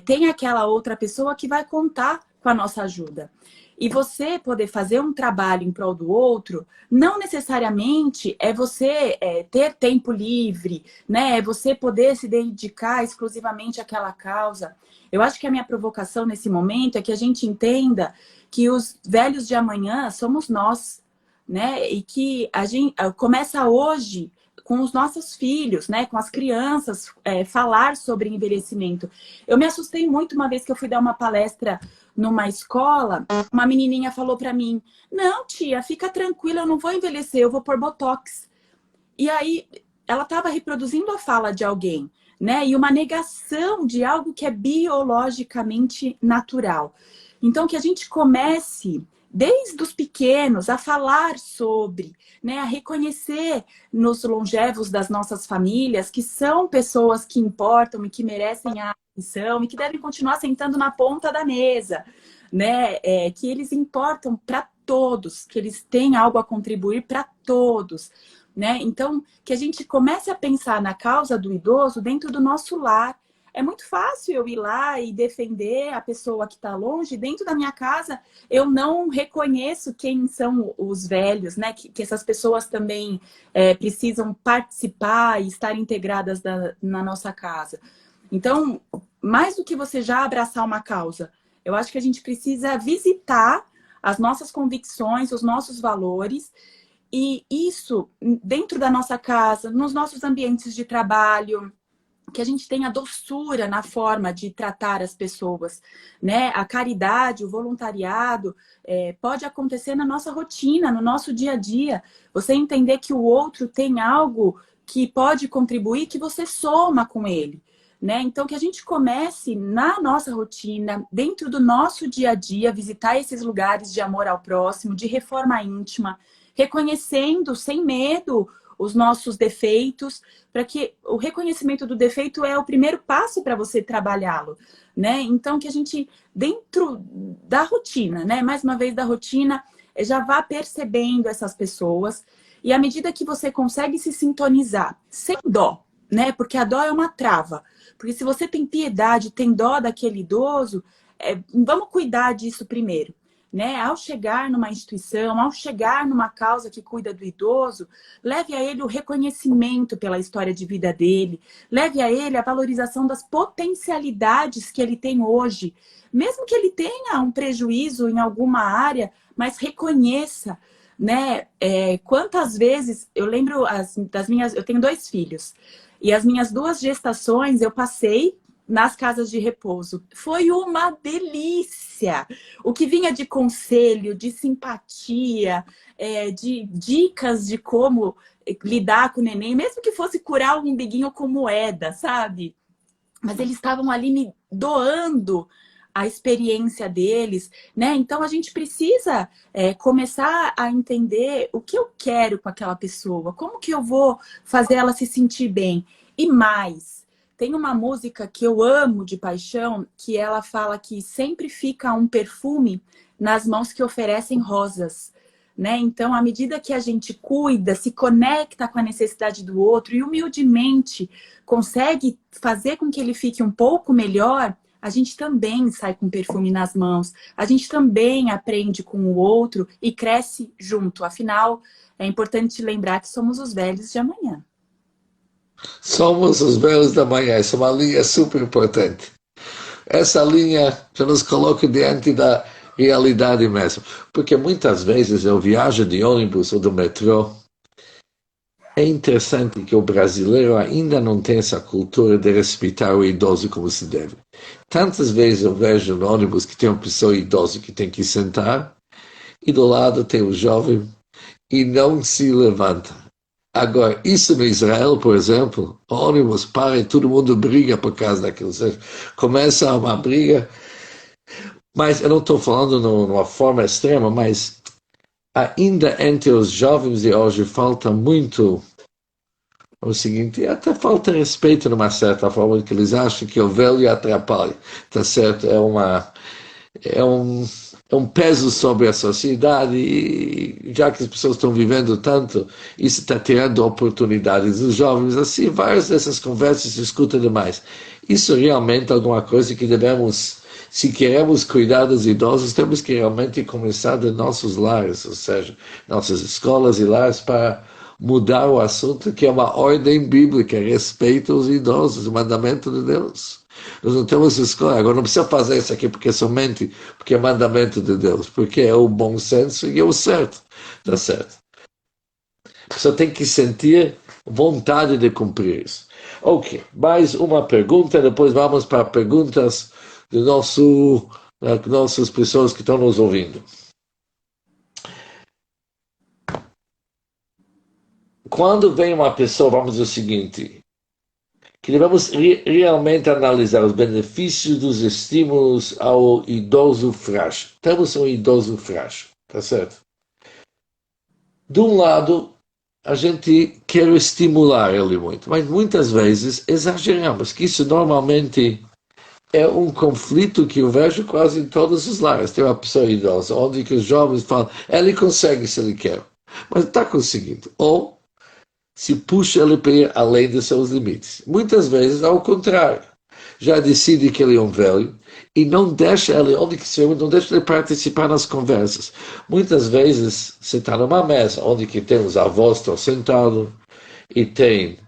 tem aquela outra pessoa que vai contar com a nossa ajuda. E você poder fazer um trabalho em prol do outro, não necessariamente é você ter tempo livre, né? É você poder se dedicar exclusivamente àquela causa. Eu acho que a minha provocação nesse momento é que a gente entenda que os velhos de amanhã somos nós, né? E que a gente começa hoje com os nossos filhos, né? Com as crianças, falar sobre envelhecimento. Eu me assustei muito uma vez que eu fui dar uma palestra numa escola, uma menininha falou para mim: não, tia, fica tranquila, eu não vou envelhecer, eu vou pôr botox. E aí ela estava reproduzindo a fala de alguém, né? E uma negação de algo que é biologicamente natural. Então, que a gente comece, desde os pequenos, a falar sobre, né? A reconhecer nos longevos das nossas famílias que são pessoas que importam e que merecem a atenção e que devem continuar sentando na ponta da mesa, né? Que eles importam para todos, que eles têm algo a contribuir para todos, né? Então, que a gente comece a pensar na causa do idoso dentro do nosso lar. É muito fácil eu ir lá e defender a pessoa que está longe. Dentro da minha casa, eu não reconheço quem são os velhos, né? Que essas pessoas também precisam participar e estar integradas na nossa casa. Então, mais do que você já abraçar uma causa, eu acho que a gente precisa visitar as nossas convicções, os nossos valores, e isso dentro da nossa casa, nos nossos ambientes de trabalho, que a gente tenha doçura na forma de tratar as pessoas, né? A caridade, o voluntariado pode acontecer na nossa rotina, no nosso dia a dia. Você entender que o outro tem algo que pode contribuir, que você soma com ele, né? Então, que a gente comece na nossa rotina, dentro do nosso dia a dia, visitar esses lugares de amor ao próximo, de reforma íntima, reconhecendo sem medo os nossos defeitos, para que o reconhecimento do defeito é o primeiro passo para você trabalhá-lo, né? Então, que a gente, dentro da rotina, né? Mais uma vez da rotina, já vá percebendo essas pessoas, e à medida que você consegue se sintonizar, sem dó, né? Porque a dó é uma trava. Porque se você tem piedade, tem dó daquele idoso, vamos cuidar disso primeiro. Né? Ao chegar numa instituição, ao chegar numa causa que cuida do idoso, leve a ele o reconhecimento pela história de vida dele, leve a ele a valorização das potencialidades que ele tem hoje, mesmo que ele tenha um prejuízo em alguma área, mas reconheça, né? Quantas vezes, eu lembro das minhas, eu tenho 2 filhos, e as minhas 2 gestações eu passei nas casas de repouso. Foi uma delícia! O que vinha de conselho, de simpatia, de dicas de como lidar com o neném, mesmo que fosse curar o umbiguinho com moeda, sabe? Mas eles estavam ali me doando a experiência deles, né? Então a gente precisa começar a entender o que eu quero com aquela pessoa, como que eu vou fazer ela se sentir bem. E mais, tem uma música que eu amo de paixão, que ela fala que sempre fica um perfume nas mãos que oferecem rosas, né? Então, à medida que a gente cuida, se conecta com a necessidade do outro e humildemente consegue fazer com que ele fique um pouco melhor, a gente também sai com perfume nas mãos, a gente também aprende com o outro e cresce junto. Afinal, é importante lembrar que somos os velhos de amanhã. Somos os velhos da manhã, essa é uma linha super importante. Essa linha já nos coloca diante da realidade mesmo. Porque muitas vezes eu viajo de ônibus ou do metrô. É interessante que o brasileiro ainda não tem essa cultura de respeitar o idoso como se deve. Tantas vezes eu vejo no ônibus que tem uma pessoa idosa que tem que sentar e do lado tem o jovem e não se levanta. Agora, isso no Israel, por exemplo, o ônibus para e todo mundo briga por causa daquilo. Começa uma briga, mas eu não estou falando numa forma extrema, mas ainda entre os jovens de hoje falta muito o seguinte, até falta respeito numa certa forma, que eles acham que o velho atrapalha, tá certo? É um peso sobre a sociedade e já que as pessoas estão vivendo tanto, isso está tirando oportunidades dos jovens, assim, várias dessas conversas se escuta demais. Isso realmente é alguma coisa que devemos, se queremos cuidar dos idosos, temos que realmente começar de nossos lares, ou seja, nossas escolas e lares, para mudar o assunto, que é uma ordem bíblica, respeito aos idosos, o mandamento de Deus. Nós não temos escola. Agora, não precisa fazer isso aqui porque é mandamento de Deus, porque é o bom senso e é o certo. Está certo. A pessoa tem que sentir vontade de cumprir isso. Ok, mais uma pergunta, depois vamos para perguntas das nossas pessoas que estão nos ouvindo. Quando vem uma pessoa, vamos dizer o seguinte, que devemos realmente analisar os benefícios dos estímulos ao idoso frágil. Temos um idoso frágil, tá certo? De um lado, a gente quer estimular ele muito, mas muitas vezes exageramos, que isso normalmente é um conflito que eu vejo quase em todos os lares. Tem uma pessoa idosa, onde que os jovens falam, ele consegue se ele quer, mas está conseguindo. Ou se puxa ele para ir além dos seus limites. Muitas vezes, ao contrário, já decide que ele é um velho e não deixa ele, onde que seja, não deixa ele participar nas conversas. Muitas vezes, você está numa mesa, onde que tem os avós estão sentados e tem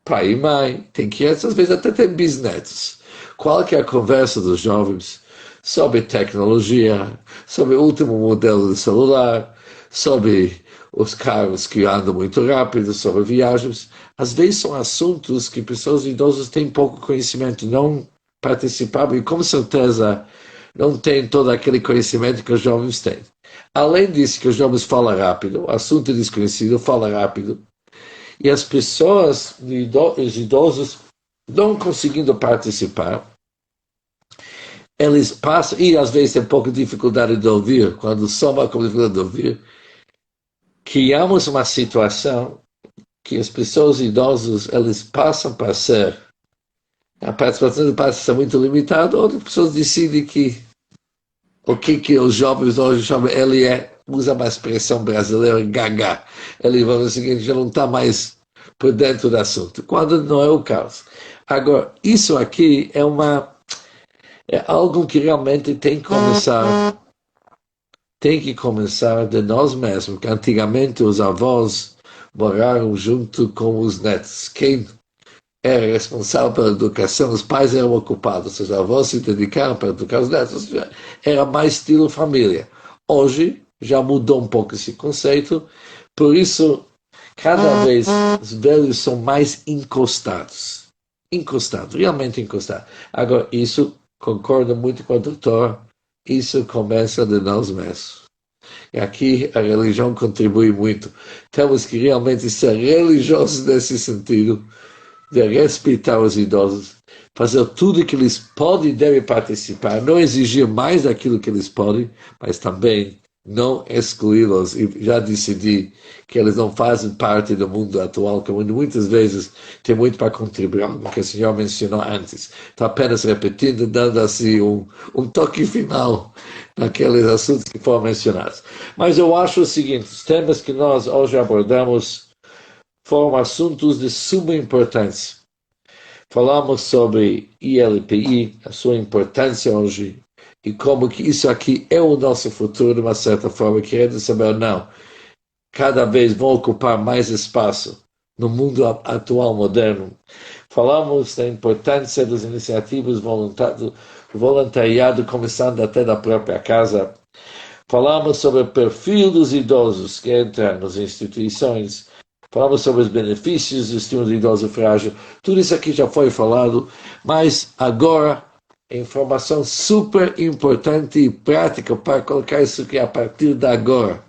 pai e mãe, tem crianças, às vezes até tem bisnetos. Qual que é a conversa dos jovens? Sobre tecnologia, sobre o último modelo de celular, sobre os carros que andam muito rápido, sobre viagens. Às vezes são assuntos que pessoas idosas têm pouco conhecimento, não participavam e com certeza não têm todo aquele conhecimento que os jovens têm. Além disso, que os jovens falam rápido, assunto desconhecido, falam rápido, e as pessoas, os idosos, não conseguindo participar, eles passam, e às vezes têm pouca dificuldade de ouvir, quando soma com dificuldade de ouvir, criamos uma situação que as pessoas idosas, eles passam para ser, a participação passa a ser muito limitada, outras pessoas decidem que o que os jovens hoje chamam, usa uma expressão brasileira, gaga. Ele vai dizer que já não está mais por dentro do assunto, quando não é o caso. Agora, isso aqui é algo que realmente tem que começar de nós mesmos, que antigamente os avós moraram junto com os netos. Quem era responsável pela educação, os pais eram ocupados, os avós se dedicaram para educar os netos, era mais estilo família. Hoje já mudou um pouco esse conceito, por isso cada vez os velhos são mais encostados, realmente encostados. Agora, isso, concordo muito com o doutor, isso começa de nós mesmos. E aqui a religião contribui muito. Temos que realmente ser religiosos nesse sentido, de respeitar os idosos, fazer tudo que eles podem e devem participar, não exigir mais daquilo que eles podem, mas também não excluí-los e já decidir que eles não fazem parte do mundo atual, que muitas vezes tem muito para contribuir, como que o senhor mencionou antes. Estou apenas repetindo, dando assim um toque final naqueles assuntos que foram mencionados. Mas eu acho o seguinte, os temas que nós hoje abordamos foram assuntos de suma importância. Falamos sobre ILPI, a sua importância hoje, e como que isso aqui é o nosso futuro, de uma certa forma, querendo saber ou não. Cada vez vão ocupar mais espaço no mundo atual moderno. Falamos da importância das iniciativas voluntariado, começando até da própria casa. Falamos sobre o perfil dos idosos que entram nas instituições. Falamos sobre os benefícios do estímulo do idoso frágil. Tudo isso aqui já foi falado, mas agora, informação super importante e prática para colocar isso aqui a partir de agora,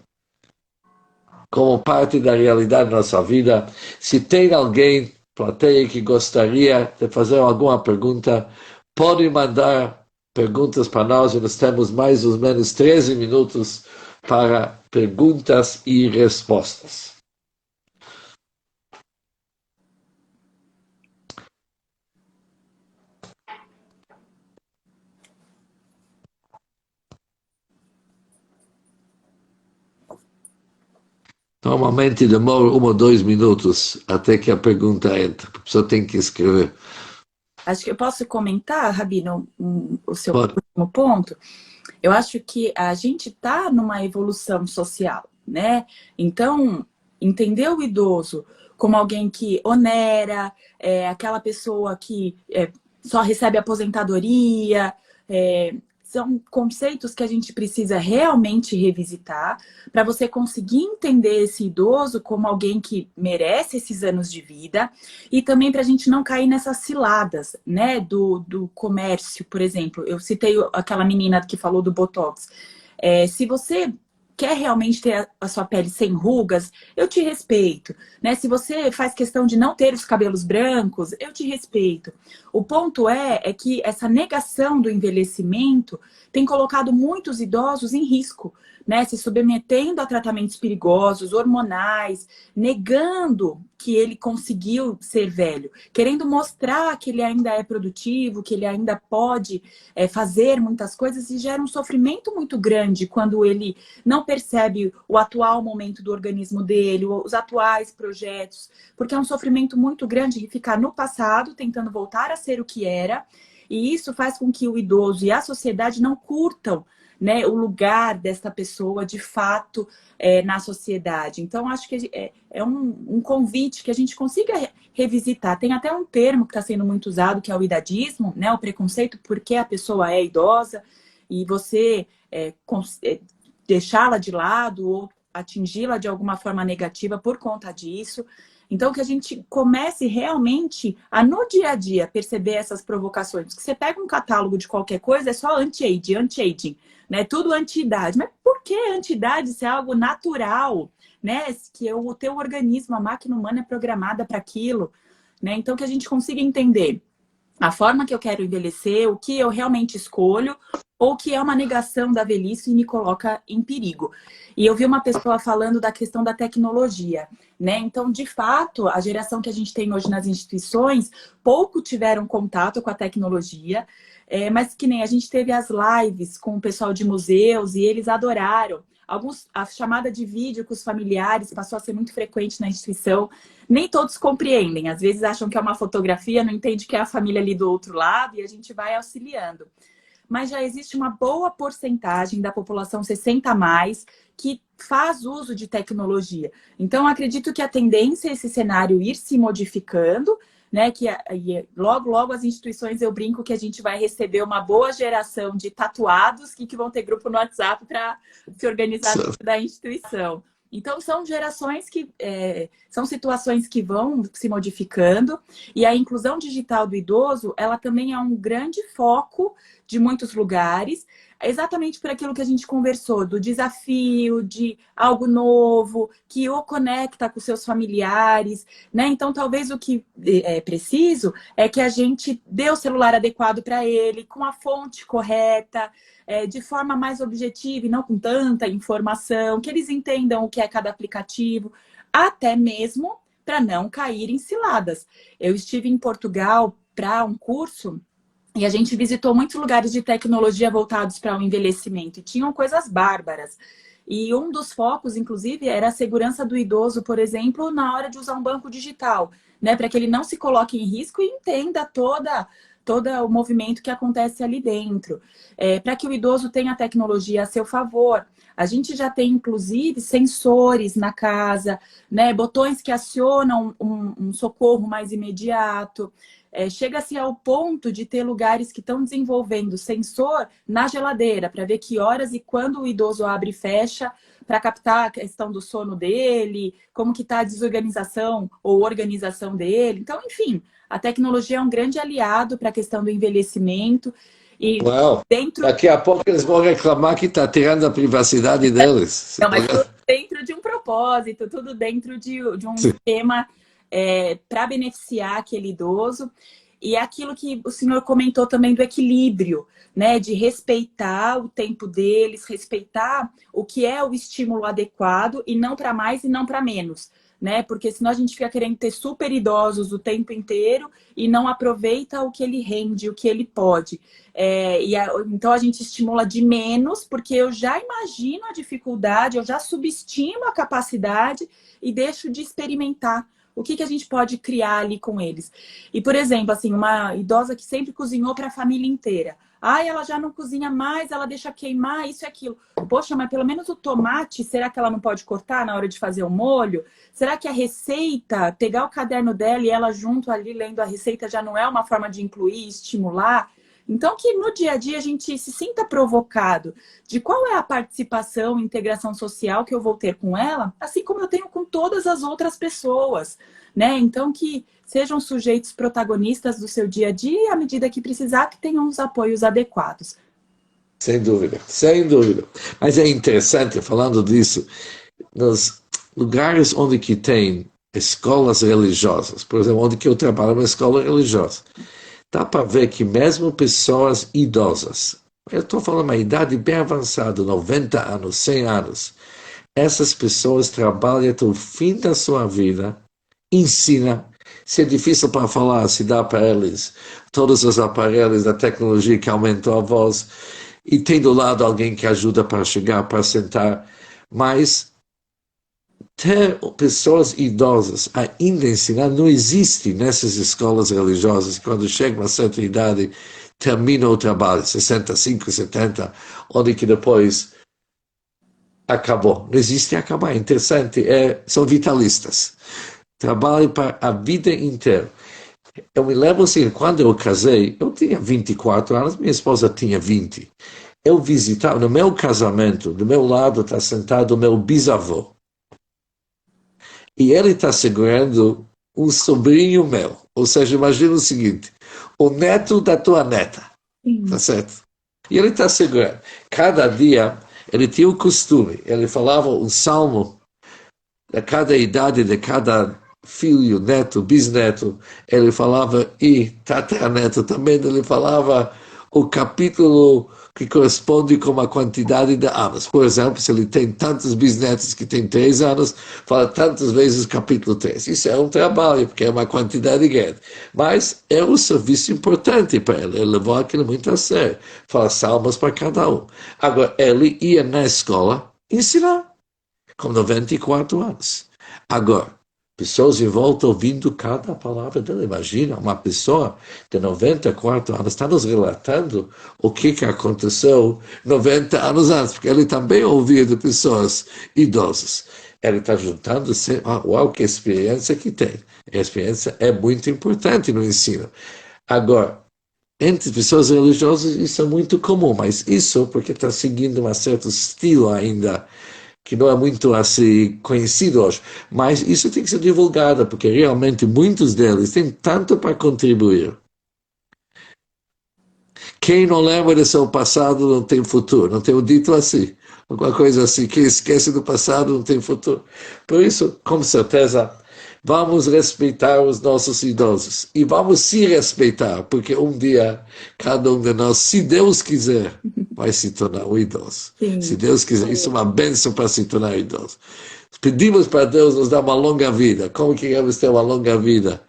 como parte da realidade da nossa vida. Se tem alguém, plateia, que gostaria de fazer alguma pergunta, pode mandar perguntas para nós. Nós temos mais ou menos 13 minutos para perguntas e respostas. Normalmente demora 1 ou 2 minutos até que a pergunta entra. A pessoa tem que escrever. Acho que eu posso comentar, Rabino, o seu Pode. último ponto. Eu acho que a gente está numa evolução social, né? Então, entender o idoso como alguém que onera, aquela pessoa que só recebe aposentadoria, são conceitos que a gente precisa realmente revisitar para você conseguir entender esse idoso como alguém que merece esses anos de vida e também para a gente não cair nessas ciladas, né, do comércio, por exemplo. Eu citei aquela menina que falou do Botox. Se você quer realmente ter a sua pele sem rugas, eu te respeito, né? Se você faz questão de não ter os cabelos brancos, eu te respeito. O ponto é que essa negação do envelhecimento tem colocado muitos idosos em risco, né? Se submetendo a tratamentos perigosos, hormonais, negando que ele conseguiu ser velho, querendo mostrar que ele ainda é produtivo, que ele ainda pode fazer muitas coisas, e gera um sofrimento muito grande quando ele não percebe o atual momento do organismo dele, os atuais projetos, porque é um sofrimento muito grande de ficar no passado, tentando voltar a ser o que era, e isso faz com que o idoso e a sociedade não curtam, né, o lugar desta pessoa de fato na sociedade. Então, acho que é um convite que a gente consiga revisitar. Tem até um termo que está sendo muito usado, que é o idadismo, né, o preconceito porque a pessoa é idosa, e você deixá-la de lado ou atingi-la de alguma forma negativa por conta disso. Então, que a gente comece realmente a, no dia a dia, perceber essas provocações. Porque você pega um catálogo de qualquer coisa, é só anti-aging, né? Tudo anti-idade. Mas por que anti-idade? Isso é algo natural, né? Que o teu organismo, a máquina humana é programada para aquilo, né? Então, que a gente consiga entender a forma que eu quero envelhecer, o que eu realmente escolho, ou que é uma negação da velhice e me coloca em perigo. E eu vi uma pessoa falando da questão da tecnologia, né? Então, de fato, a geração que a gente tem hoje nas instituições, pouco tiveram contato com a tecnologia, mas que nem a gente teve as lives com o pessoal de museus e eles adoraram. A chamada de vídeo com os familiares passou a ser muito frequente na instituição. Nem todos compreendem. Às vezes acham que é uma fotografia, não entende que é a família ali do outro lado, e a gente vai auxiliando. Mas já existe uma boa porcentagem da população 60 a mais que faz uso de tecnologia. Então, acredito que a tendência é esse cenário ir se modificando, né? Que logo, logo as instituições, eu brinco que a gente vai receber uma boa geração de tatuados que vão ter grupo no WhatsApp para se organizar dentro da instituição. Então, são gerações que são situações que vão se modificando, e a inclusão digital do idoso, ela também é um grande foco de muitos lugares, exatamente por aquilo que a gente conversou, do desafio, de algo novo, que o conecta com seus familiares, né? Então, talvez o que é preciso é que a gente dê o celular adequado para ele, com a fonte correta, de forma mais objetiva e não com tanta informação, que eles entendam o que é cada aplicativo, até mesmo para não cair em ciladas. Eu estive em Portugal para um curso e a gente visitou muitos lugares de tecnologia voltados para o envelhecimento e tinham coisas bárbaras. E um dos focos, inclusive, era a segurança do idoso, por exemplo, na hora de usar um banco digital, né? Para que ele não se coloque em risco e entenda todo o movimento que acontece ali dentro. Para que o idoso tenha a tecnologia a seu favor. A gente já tem, inclusive, sensores na casa, né? Botões que acionam um socorro mais imediato. Chega-se ao ponto de ter lugares que estão desenvolvendo sensor na geladeira para ver que horas e quando o idoso abre e fecha, para captar a questão do sono dele, como que está a desorganização ou organização dele. Então, enfim, a tecnologia é um grande aliado para a questão do envelhecimento. E Uau! Daqui a pouco eles vão reclamar que está tirando a privacidade deles. Não, mas tudo dentro de um propósito, tudo dentro de um esquema para beneficiar aquele idoso. E é aquilo que o senhor comentou também do equilíbrio, né? De respeitar o tempo deles, respeitar o que é o estímulo adequado e não para mais e não para menos, né? Porque senão a gente fica querendo ter super idosos o tempo inteiro e não aproveita o que ele rende, o que ele pode. Então a gente estimula de menos, porque eu já imagino a dificuldade, eu já subestimo a capacidade e deixo de experimentar o que a gente pode criar ali com eles? E, por exemplo, assim, uma idosa que sempre cozinhou para a família inteira. Ai, ela já não cozinha mais, ela deixa queimar, isso e aquilo. Poxa, mas pelo menos o tomate, será que ela não pode cortar na hora de fazer o molho? Será que a receita, pegar o caderno dela e ela junto ali lendo a receita já não é uma forma de incluir, estimular? Então, que no dia a dia a gente se sinta provocado de qual é a participação e integração social que eu vou ter com ela, assim como eu tenho com todas as outras pessoas, né? Então, que sejam sujeitos protagonistas do seu dia a dia e, à medida que precisar, que tenham os apoios adequados. Sem dúvida, sem dúvida. Mas é interessante, falando disso, nos lugares onde que tem escolas religiosas, por exemplo, onde que eu trabalho numa escola religiosa, dá para ver que mesmo pessoas idosas, eu estou falando uma idade bem avançada, 90 anos, 100 anos, essas pessoas trabalham até o fim da sua vida, ensinam. Se é difícil para falar, se dá para eles todos os aparelhos da tecnologia que aumentou a voz, e tem do lado alguém que ajuda para chegar, para sentar, mas ter pessoas idosas ainda ensinar não existe nessas escolas religiosas. Quando chega uma certa idade, termina o trabalho, 65, 70, onde que depois acabou. Não existe acabar. Interessante, são vitalistas. Trabalham para a vida inteira. Eu me lembro assim, quando eu casei, eu tinha 24 anos, minha esposa tinha 20. Eu visitava, no meu casamento, do meu lado está sentado o meu bisavô. E ele está segurando um sobrinho meu. Ou seja, imagina o seguinte, o neto da tua neta. Tá certo? E ele está segurando. Cada dia, ele tinha o costume, ele falava um salmo a cada idade de cada filho, neto, bisneto, ele falava, e tataraneto também, ele falava o capítulo que corresponde com uma quantidade de anos. Por exemplo, se ele tem tantos bisnetos que tem 3 anos, fala tantas vezes o capítulo 3. Isso é um trabalho, porque é uma quantidade grande. Mas é um serviço importante para ele. Ele levou aquilo muito a sério. Fala salmos para cada um. Agora, ele ia na escola ensinar, com 94 anos. Agora, pessoas em volta ouvindo cada palavra dele. Imagina, uma pessoa de 94 anos está nos relatando o que aconteceu 90 anos antes, porque ele também ouvia de pessoas idosas. Ele está juntando-se, uau, que experiência que tem. A experiência é muito importante no ensino. Agora, entre pessoas religiosas isso é muito comum, mas isso porque está seguindo um certo estilo ainda, que não é muito assim conhecido hoje, mas isso tem que ser divulgado, porque realmente muitos deles têm tanto para contribuir. Quem não lembra do seu passado não tem futuro, não tem um dito assim, alguma coisa assim, quem esquece do passado não tem futuro. Por isso, com certeza, vamos respeitar os nossos idosos e vamos se respeitar, porque um dia cada um de nós, se Deus quiser, vai se tornar um idoso. Sim. Se Deus quiser, isso é uma bênção para se tornar idoso. Pedimos para Deus nos dar uma longa vida. Como queremos ter uma longa vida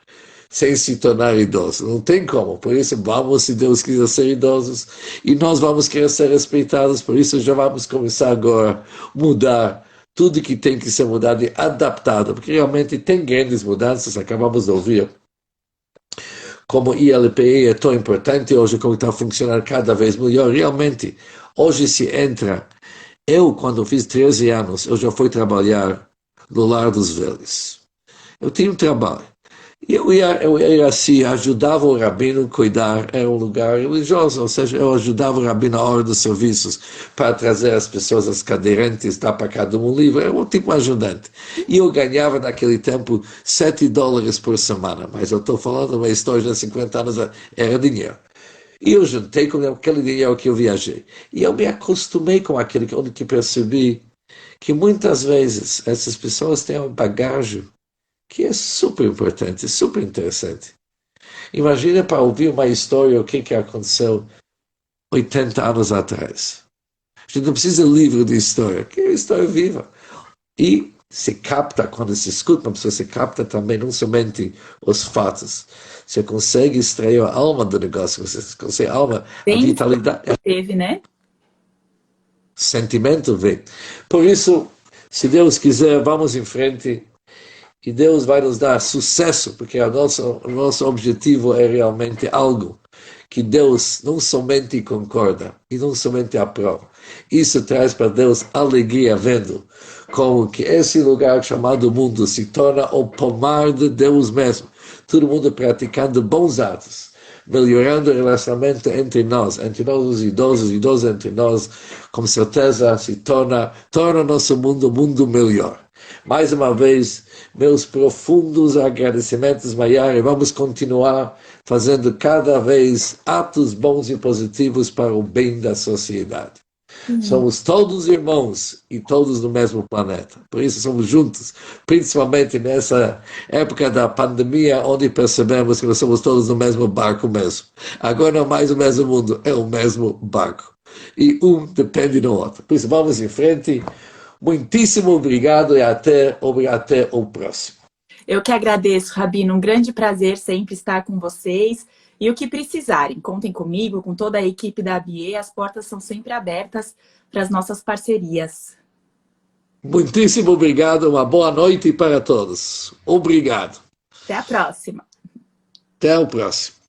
sem se tornar idoso? Não tem como. Por isso, vamos, se Deus quiser, ser idosos e nós vamos querer ser respeitados. Por isso, já vamos começar agora a mudar tudo que tem que ser mudado e adaptado, porque realmente tem grandes mudanças, acabamos de ouvir como o ILPI é tão importante hoje, como está funcionando cada vez melhor. Realmente, hoje se entra. Eu, quando fiz 13 anos, eu já fui trabalhar no Lar dos Velhos. Eu tinha um trabalho. E eu ia assim, ajudava o rabino a cuidar, era um lugar religioso, ou seja, eu ajudava o rabino na hora dos serviços para trazer as pessoas, as cadeirantes, dar para cada um livro, era um tipo ajudante. E eu ganhava naquele tempo $7 por semana, mas eu estou falando de uma história de 50 anos, era dinheiro. E eu juntei com aquele dinheiro que eu viajei. E eu me acostumei com aquilo, onde que percebi que muitas vezes essas pessoas têm uma bagagem que é super importante, super interessante. Imagina para ouvir uma história, o que aconteceu 80 anos atrás. A gente não precisa de livro de história, que é uma história viva. E se capta, quando se escuta uma pessoa, se capta também não somente os fatos. Você consegue extrair a alma do negócio, você consegue a alma, a vitalidade. Teve, né? Sentimento vem. Por isso, se Deus quiser, vamos em frente. e Deus vai nos dar sucesso, porque o nosso objetivo é realmente algo que Deus não somente concorda e não somente aprova. Isso traz para Deus alegria, vendo como que esse lugar chamado mundo se torna o pomar de Deus mesmo. Todo mundo praticando bons atos, melhorando o relacionamento entre nós os idosos entre nós, com certeza se torna o nosso mundo um mundo melhor. Mais uma vez, meus profundos agradecimentos, Maiara, e vamos continuar fazendo cada vez atos bons e positivos para o bem da sociedade. Somos todos irmãos e todos no mesmo planeta. Por isso somos juntos, principalmente nessa época da pandemia, onde percebemos que nós somos todos no mesmo barco mesmo. Agora não é mais o mesmo mundo, é o mesmo barco. E um depende do outro. Por isso vamos em frente. Muitíssimo obrigado e até o próximo. Eu que agradeço, Rabino. Um grande prazer sempre estar com vocês. E o que precisarem, contem comigo, com toda a equipe da ABIE. As portas são sempre abertas para as nossas parcerias. Muitíssimo obrigado. Uma boa noite para todos. Obrigado. Até a próxima. Até o próximo.